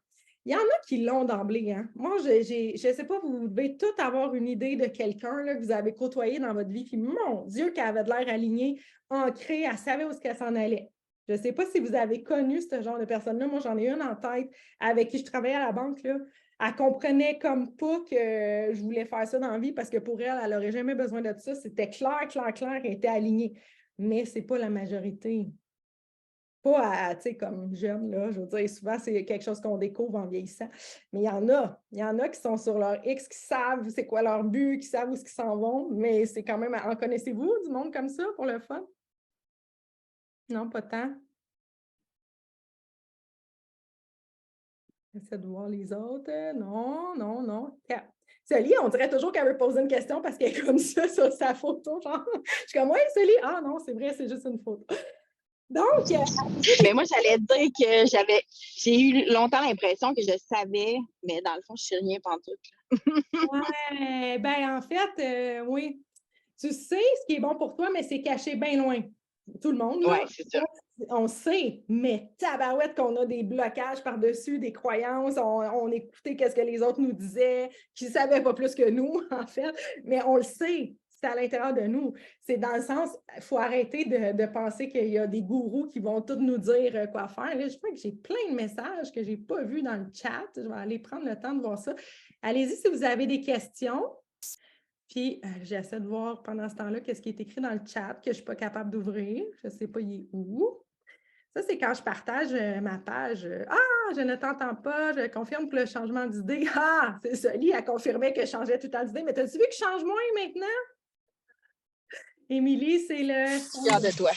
Il y en a qui l'ont d'emblée. Hein? Moi, je ne sais pas, vous devez tous avoir une idée de quelqu'un que vous avez côtoyé dans votre vie, puis mon Dieu, qu'elle avait de l'air alignée, ancrée, elle savait où elle s'en allait. Je ne sais pas si vous avez connu ce genre de personne-là. Moi, j'en ai une en tête avec qui je travaillais à la banque. Là. Elle comprenait comme pas que je voulais faire ça dans la vie parce que pour elle, elle n'aurait jamais besoin de ça. C'était clair, elle était alignée. Mais ce n'est pas la majorité. Pas tu sais, comme jeune, là, je veux dire, souvent, c'est quelque chose qu'on découvre en vieillissant. Mais il y en a qui sont sur leur X, qui savent c'est quoi leur but, qui savent où ils s'en vont, mais c'est quand même... En connaissez-vous du monde comme ça, pour le fun? Non, pas tant. J'essaie de voir les autres. Non. Sully, on dirait toujours qu'elle veut poser une question parce qu'elle est comme ça sur sa photo, genre. Je suis comme, oui, Sully, ah non, c'est vrai, c'est juste une photo. Donc, mais moi, j'allais dire que j'ai eu longtemps l'impression que je savais, mais dans le fond, je ne sais rien pantoute. Ouais, ben en fait, oui. Tu sais ce qui est bon pour toi, mais c'est caché bien loin. Tout le monde, là. Oui, c'est ça. On sait, mais tabarouette qu'on a des blocages par-dessus, des croyances, on écoutait qu'est-ce que les autres nous disaient, qui ne savaient pas plus que nous, en fait, mais on le sait. C'est à l'intérieur de nous. C'est dans le sens, il faut arrêter de penser qu'il y a des gourous qui vont tous nous dire quoi faire. Là, je crois que j'ai plein de messages que je n'ai pas vus dans le chat. Je vais aller prendre le temps de voir ça. Allez-y si vous avez des questions. Puis, j'essaie de voir pendant ce temps-là qu'est-ce qui est écrit dans le chat que je ne suis pas capable d'ouvrir. Je ne sais pas, il est où. Ça, c'est quand je partage ma page. Ah, je ne t'entends pas, je confirme que le changement d'idée. Ah, c'est ça. Lee a confirmé que je changeais tout le temps d'idée. Mais as-tu vu que je change moins maintenant? Émilie, c'est le... Fière de toi.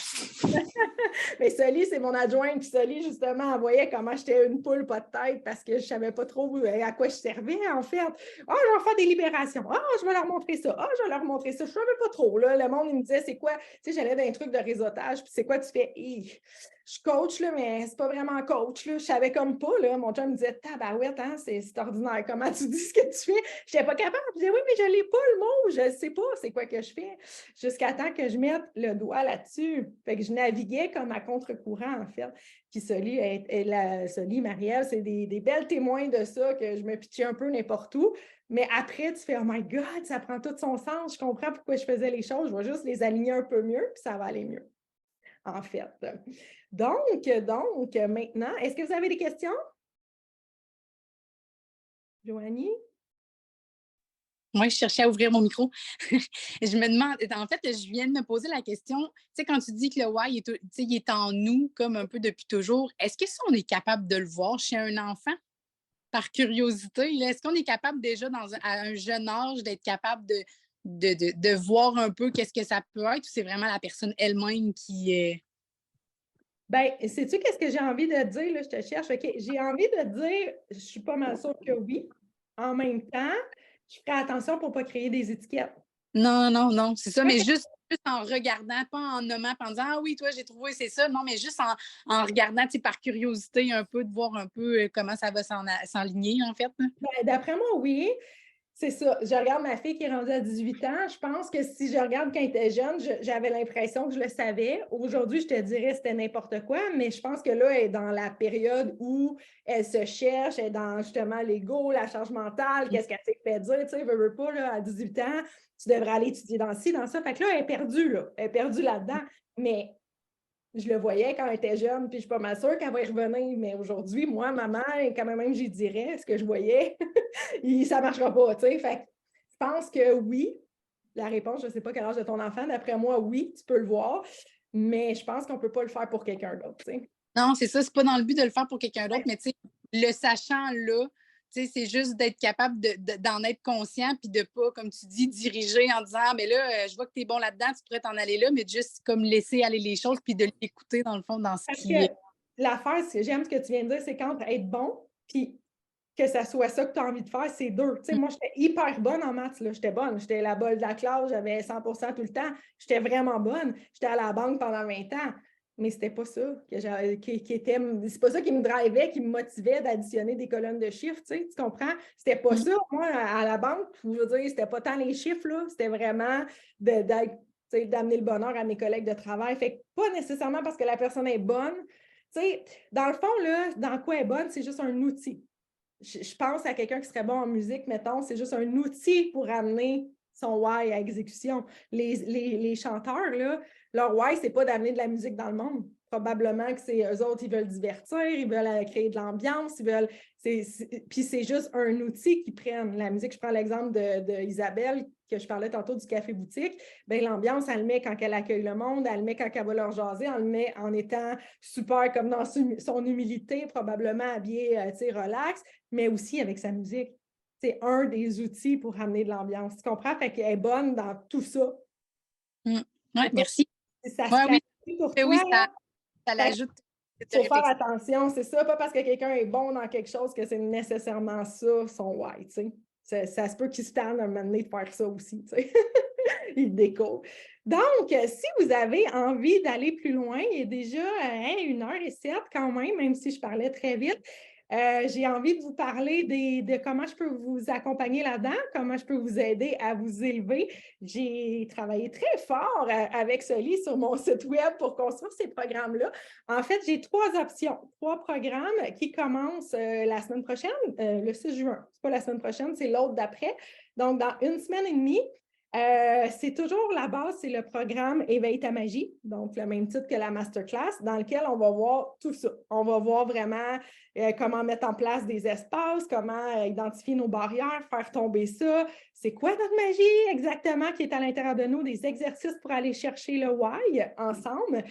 Mais Sully, c'est mon adjointe. Puis Sully, justement, elle voyait comment j'étais une poule pas de tête parce que je ne savais pas trop à quoi je servais, en fait. Ah, je vais leur faire des libérations. Ah, je vais leur montrer ça. Ah, je vais leur montrer ça. Je ne savais pas trop, là. Le monde, il me disait, c'est quoi? Tu sais, j'allais dans un truc de réseautage. Puis c'est quoi tu fais? Je suis coach, là, mais c'est pas vraiment coach, là. Je savais comme pas, là. Mon chum me disait, tabarouette, hein, c'est ordinaire. Comment tu dis ce que tu fais? Je n'étais pas capable. Je disais, oui, mais je n'ai pas le mot. Je ne sais pas c'est quoi que je fais. Jusqu'à temps que je mette le doigt là-dessus. Fait que je naviguais comme à contre-courant, en fait. Puis Sully, Marielle, c'est des belles témoins de ça, que je me pitchais un peu n'importe où. Mais après, tu fais, oh my God, ça prend tout son sens. Je comprends pourquoi je faisais les choses. Je vais juste les aligner un peu mieux, puis ça va aller mieux, en fait. Donc, maintenant, est-ce que vous avez des questions? Joanie? Moi, je cherchais à ouvrir mon micro. Je me demande, en fait, je viens de me poser la question, tu sais, quand tu dis que le why, il est en nous comme un peu depuis toujours, est-ce que ça, on est capable de le voir chez un enfant? Par curiosité, là, est-ce qu'on est capable déjà à un jeune âge d'être capable de voir un peu qu'est-ce que ça peut être ou c'est vraiment la personne elle-même qui est. Bien, sais-tu qu'est-ce que j'ai envie de dire? Là, je te cherche. OK. J'ai envie de dire, je suis pas mal sûre que oui. En même temps, je ferai attention pour ne pas créer des étiquettes. Non, c'est ça, mais juste en regardant, pas en nommant, pas en disant ah oui, toi, j'ai trouvé, c'est ça. Non, mais juste en regardant, tu sais, par curiosité, un peu, de voir un peu comment ça va s'enligner, en fait. Ben, d'après moi, oui. C'est ça. Je regarde ma fille qui est rendue à 18 ans. Je pense que si je regarde quand elle était jeune, j'avais l'impression que je le savais. Aujourd'hui, je te dirais que c'était n'importe quoi, mais je pense que là, elle est dans la période où elle se cherche, elle est dans justement l'ego, la charge mentale, qu'est-ce qu'elle s'est fait dire, tu sais, veux pas, là, à 18 ans, tu devrais aller étudier dans ci, dans ça. Fait que là, elle est perdue, là. Elle est perdue là-dedans. Mais je le voyais quand elle était jeune, puis je ne suis pas mal sûre qu'elle va y revenir. Mais aujourd'hui, moi, maman, quand même, j'y dirais ce que je voyais, ça ne marchera pas, tu sais. Fait que je pense que oui. La réponse, je ne sais pas quel âge de ton enfant. D'après moi, oui, tu peux le voir. Mais je pense qu'on ne peut pas le faire pour quelqu'un d'autre, tu sais. Non, c'est ça. C'est pas dans le but de le faire pour quelqu'un d'autre, mais tu sais, le sachant là, tu sais, c'est juste d'être capable d'en être conscient puis de pas, comme tu dis, diriger en disant mais là, je vois que tu es bon là-dedans, tu pourrais t'en aller là, mais juste comme laisser aller les choses puis de l'écouter dans le fond dans ce qui est. L'affaire, j'aime ce que tu viens de dire, c'est quand être bon puis que ça soit ça que tu as envie de faire, c'est deux. Tu sais, moi, j'étais hyper bonne en maths, là. J'étais bonne. J'étais la bolle de la classe, j'avais 100% tout le temps. J'étais vraiment bonne. J'étais à la banque pendant 20 ans. Mais c'était pas ça qui était. C'est pas ça qui me drivait, qui me motivait d'additionner des colonnes de chiffres, tu sais, tu comprends? C'était pas ça. Moi, à la banque, je veux dire, c'était pas tant les chiffres, là. C'était vraiment d'amener le bonheur à mes collègues de travail. Fait que pas nécessairement parce que la personne est bonne. Tu sais, dans le fond, là, dans quoi elle est bonne, c'est juste un outil. Je pense à quelqu'un qui serait bon en musique, mettons, c'est juste un outil pour amener son why à exécution. Les chanteurs, là, leur why, c'est pas d'amener de la musique dans le monde. Probablement que c'est eux autres, ils veulent divertir, ils veulent créer de l'ambiance, ils veulent. Puis c'est juste un outil qu'ils prennent. La musique, je prends l'exemple de Isabelle, que je parlais tantôt du café boutique. Bien, l'ambiance, elle le met quand elle accueille le monde, elle le met quand elle va leur jaser, elle le met en étant super comme dans son humilité, probablement habillée, relax, mais aussi avec sa musique. C'est un des outils pour amener de l'ambiance. Tu comprends? Fait qu'elle est bonne dans tout ça. Oui, merci. Ça se clarifie pour toi. Oui, ça l'ajoute. Il faut faire attention, c'est ça. Pas parce que quelqu'un est bon dans quelque chose que c'est nécessairement ça, son why, tu sais. Ça se peut qu'il se tente un moment donné de faire ça aussi, tu sais. Il décolle. Donc, si vous avez envie d'aller plus loin, il est déjà 1h07 quand même si je parlais très vite. J'ai envie de vous parler de comment je peux vous accompagner là-dedans, comment je peux vous aider à vous élever. J'ai travaillé très fort avec Soli sur mon site web pour construire ces programmes-là. En fait, j'ai 3 options, 3 programmes qui commencent la semaine prochaine, le 6 juin. Ce n'est pas la semaine prochaine, c'est l'autre d'après. Donc, dans 1 semaine et demie, c'est toujours la base, c'est le programme Éveille ta magie, donc le même titre que la masterclass, dans lequel on va voir tout ça. On va voir vraiment comment mettre en place des espaces, comment identifier nos barrières, faire tomber ça. C'est quoi notre magie exactement qui est à l'intérieur de nous, des exercices pour aller chercher le why ensemble.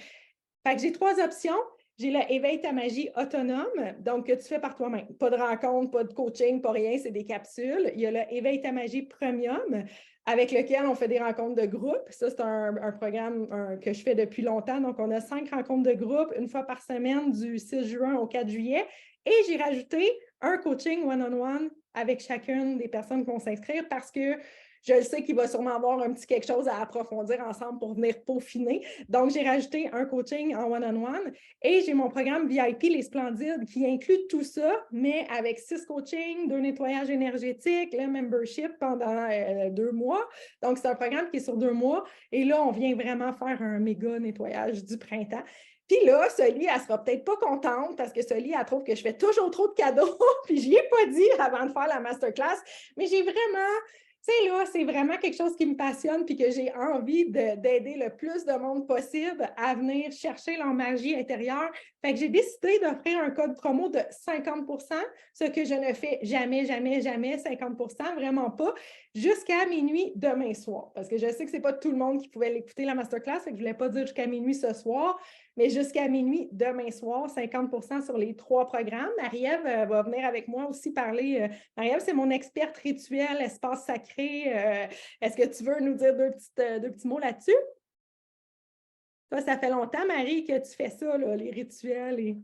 Fait que j'ai 3 options. J'ai le Éveille ta magie autonome, donc que tu fais par toi-même. Pas de rencontre, pas de coaching, pas rien, c'est des capsules. Il y a le Éveille ta magie premium, avec lequel on fait des rencontres de groupe. Ça, c'est un programme que je fais depuis longtemps. Donc, on a 5 rencontres de groupe, une fois par semaine, du 6 juin au 4 juillet. Et j'ai rajouté un coaching one-on-one avec chacune des personnes qui vont s'inscrire parce que je le sais qu'il va sûrement avoir un petit quelque chose à approfondir ensemble pour venir peaufiner. Donc, j'ai rajouté un coaching en one-on-one et j'ai mon programme VIP Les Splendides qui inclut tout ça, mais avec 6 coachings, 2 nettoyages énergétiques, le membership pendant 2 mois. Donc, c'est un programme qui est sur 2 mois. Et là, on vient vraiment faire un méga nettoyage du printemps. Puis là, Soli, elle ne sera peut-être pas contente parce que Soli, elle trouve que je fais toujours trop de cadeaux. Puis je n'y ai pas dit avant de faire la masterclass, mais j'ai vraiment... Tu sais, là, c'est vraiment quelque chose qui me passionne puis que j'ai envie d'aider le plus de monde possible à venir chercher leur magie intérieure Fait que j'ai décidé d'offrir un code promo de 50 %, ce que je ne fais jamais, jamais, jamais 50 %, vraiment pas, jusqu'à minuit demain soir. Parce que je sais que ce n'est pas tout le monde qui pouvait l'écouter, la masterclass, fait que je ne voulais pas dire jusqu'à minuit ce soir, mais jusqu'à minuit demain soir, 50 % sur les 3 programmes. Marie-Ève va venir avec moi aussi parler. Marie-Ève, c'est mon experte rituel, espace sacré. Est-ce que tu veux nous dire deux petits mots là-dessus? Toi, ça fait longtemps, Marie, que tu fais ça, là, les rituels.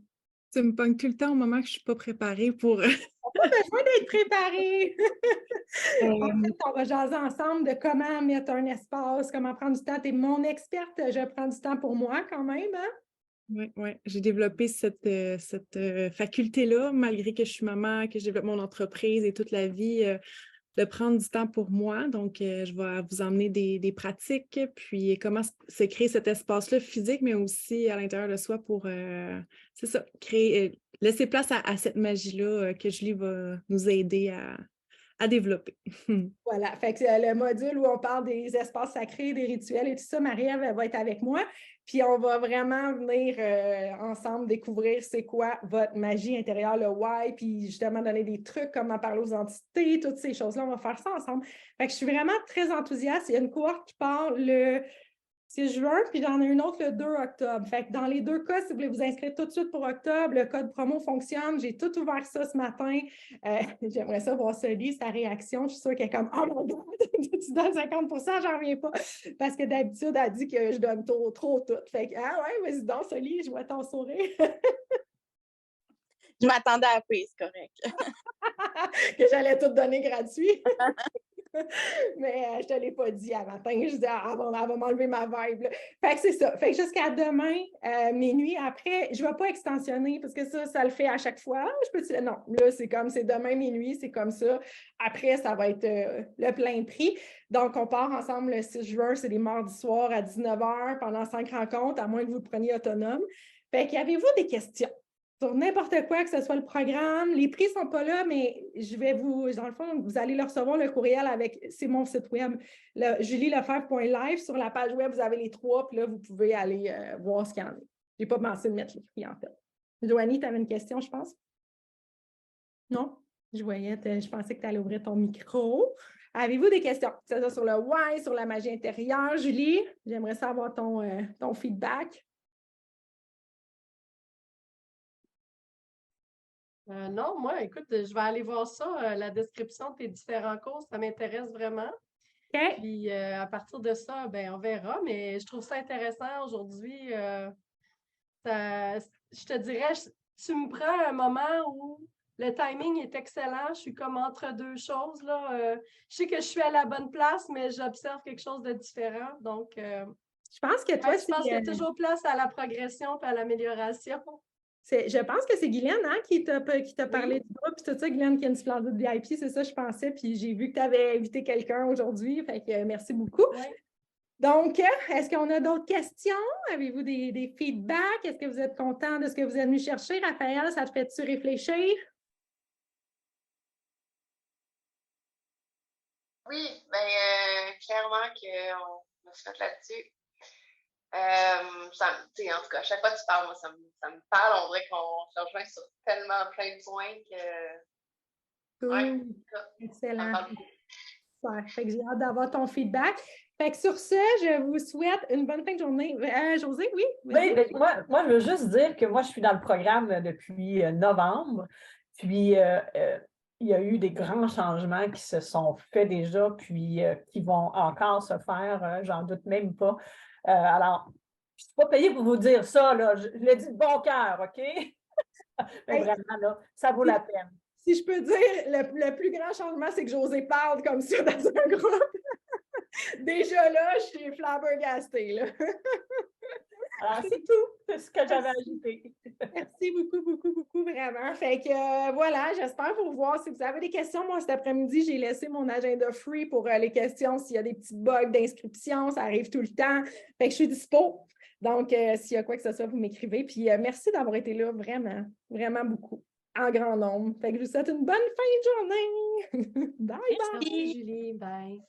Tu me pognes tout le temps au moment que je ne suis pas préparée pour... On n'a pas besoin d'être préparé. En fait, on va jaser ensemble de comment mettre un espace, comment prendre du temps. Tu es mon experte, je prends du temps pour moi quand même. Hein? Oui. J'ai développé cette faculté-là, malgré que je suis maman, que je développe mon entreprise et toute la vie, de prendre du temps pour moi. Donc, je vais vous emmener des pratiques, puis comment se créer cet espace-là physique, mais aussi à l'intérieur de soi pour, c'est ça, créer, laisser place à cette magie-là que Julie va nous aider à développer. Voilà, fait que le module où on parle des espaces sacrés, des rituels et tout ça, Marie-Ève va être avec moi. Puis on va vraiment venir ensemble découvrir c'est quoi votre magie intérieure, le why, puis justement donner des trucs, comment parler aux entités, toutes ces choses-là. On va faire ça ensemble. Fait que je suis vraiment très enthousiaste. Il y a une cohorte qui part le 6 juin, puis j'en ai une autre le 2 octobre. Fait que dans les deux cas, si vous voulez vous inscrire tout de suite pour octobre, le code promo fonctionne. J'ai tout ouvert ça ce matin. J'aimerais ça voir sa réaction. Je suis sûre qu'elle est comme « Oh mon Dieu, tu donnes 50 %, j'en reviens pas. » Parce que d'habitude, elle dit que je donne trop tout. Fait que « Ah ouais, vas-y donc, Soli, je vois ton sourire. » Je m'attendais à payer, c'est correct. Que j'allais tout donner gratuit. Mais je ne te l'ai pas dit à matin. Je dis, elle va m'enlever ma vibe. Là. Fait que c'est ça. Fait que jusqu'à demain, minuit. Après, je ne vais pas extensionner parce que ça le fait à chaque fois. Non, là, c'est comme c'est demain minuit, c'est comme ça. Après, ça va être le plein prix. Donc, on part ensemble le 6 juin, c'est les mardis soirs à 19 h pendant 5 rencontres, à moins que vous le preniez autonome. Fait qu'avez-vous des questions? Sur n'importe quoi, que ce soit le programme. Les prix ne sont pas là, mais je vais dans le fond, vous allez le recevoir le courriel c'est mon site web, julielefebvre.live. Sur la page web, vous avez les 3, puis là, vous pouvez aller voir ce qu'il y en a. Je n'ai pas pensé de mettre les prix, en fait. Joanie, tu avais une question, je pense? Non? Je pensais que tu allais ouvrir ton micro. Avez-vous des questions? C'est ça sur le why, sur la magie intérieure. Julie, j'aimerais savoir ton feedback. Non, moi, écoute, je vais aller voir ça, la description de tes différents cours, ça m'intéresse vraiment. Okay. Puis à partir de ça, ben, on verra, mais je trouve ça intéressant aujourd'hui. Je te dirais, tu me prends un moment où le timing est excellent, je suis comme entre deux choses. Là. Je sais que je suis à la bonne place, mais j'observe quelque chose de différent. Donc, je pense que toi, je pense qu'il y a toujours place à la progression et à l'amélioration. Je pense que c'est Guylaine qui t'a parlé du groupe, puis tout ça, Guylaine qui a une splendide VIP, c'est ça, je pensais, puis j'ai vu que tu avais invité quelqu'un aujourd'hui, fait que merci beaucoup. Oui. Donc, est-ce qu'on a d'autres questions? Avez-vous des feedbacks? Est-ce que vous êtes content de ce que vous êtes venu chercher? Raphaël, ça te fait-tu réfléchir? Oui, bien, clairement qu'on se fait là-dessus. En tout cas, à chaque fois que tu parles, moi, ça me parle. On dirait qu'on se rejoint sur tellement plein de points que... Cool. Ouais, excellent. Super. Fait que j'ai hâte d'avoir ton feedback. Fait que sur ce, je vous souhaite une bonne fin de journée. Josée, oui? Oui, ben, moi, je veux juste dire que moi, je suis dans le programme depuis novembre. Puis, il y a eu des grands changements qui se sont faits déjà, puis qui vont encore se faire, j'en doute même pas. Alors, je ne suis pas payée pour vous dire ça, là. Je le dis de bon cœur, OK? Mais vraiment, là, ça vaut la peine. Si je peux dire, le plus grand changement, c'est que Josée parle comme ça dans un groupe. Déjà là, je suis flabbergastée, là. Alors, c'est tout, c'est ce que j'avais ajouté. Merci beaucoup, beaucoup, beaucoup, vraiment. Fait que voilà, j'espère vous revoir. Si vous avez des questions, moi, cet après-midi, j'ai laissé mon agenda free pour les questions. S'il y a des petits bugs d'inscription, ça arrive tout le temps. Fait que je suis dispo. Donc, s'il y a quoi que ce soit, vous m'écrivez. Puis, merci d'avoir été là, vraiment, vraiment beaucoup, en grand nombre. Fait que je vous souhaite une bonne fin de journée. Bye, bye. Merci, Julie. Bye.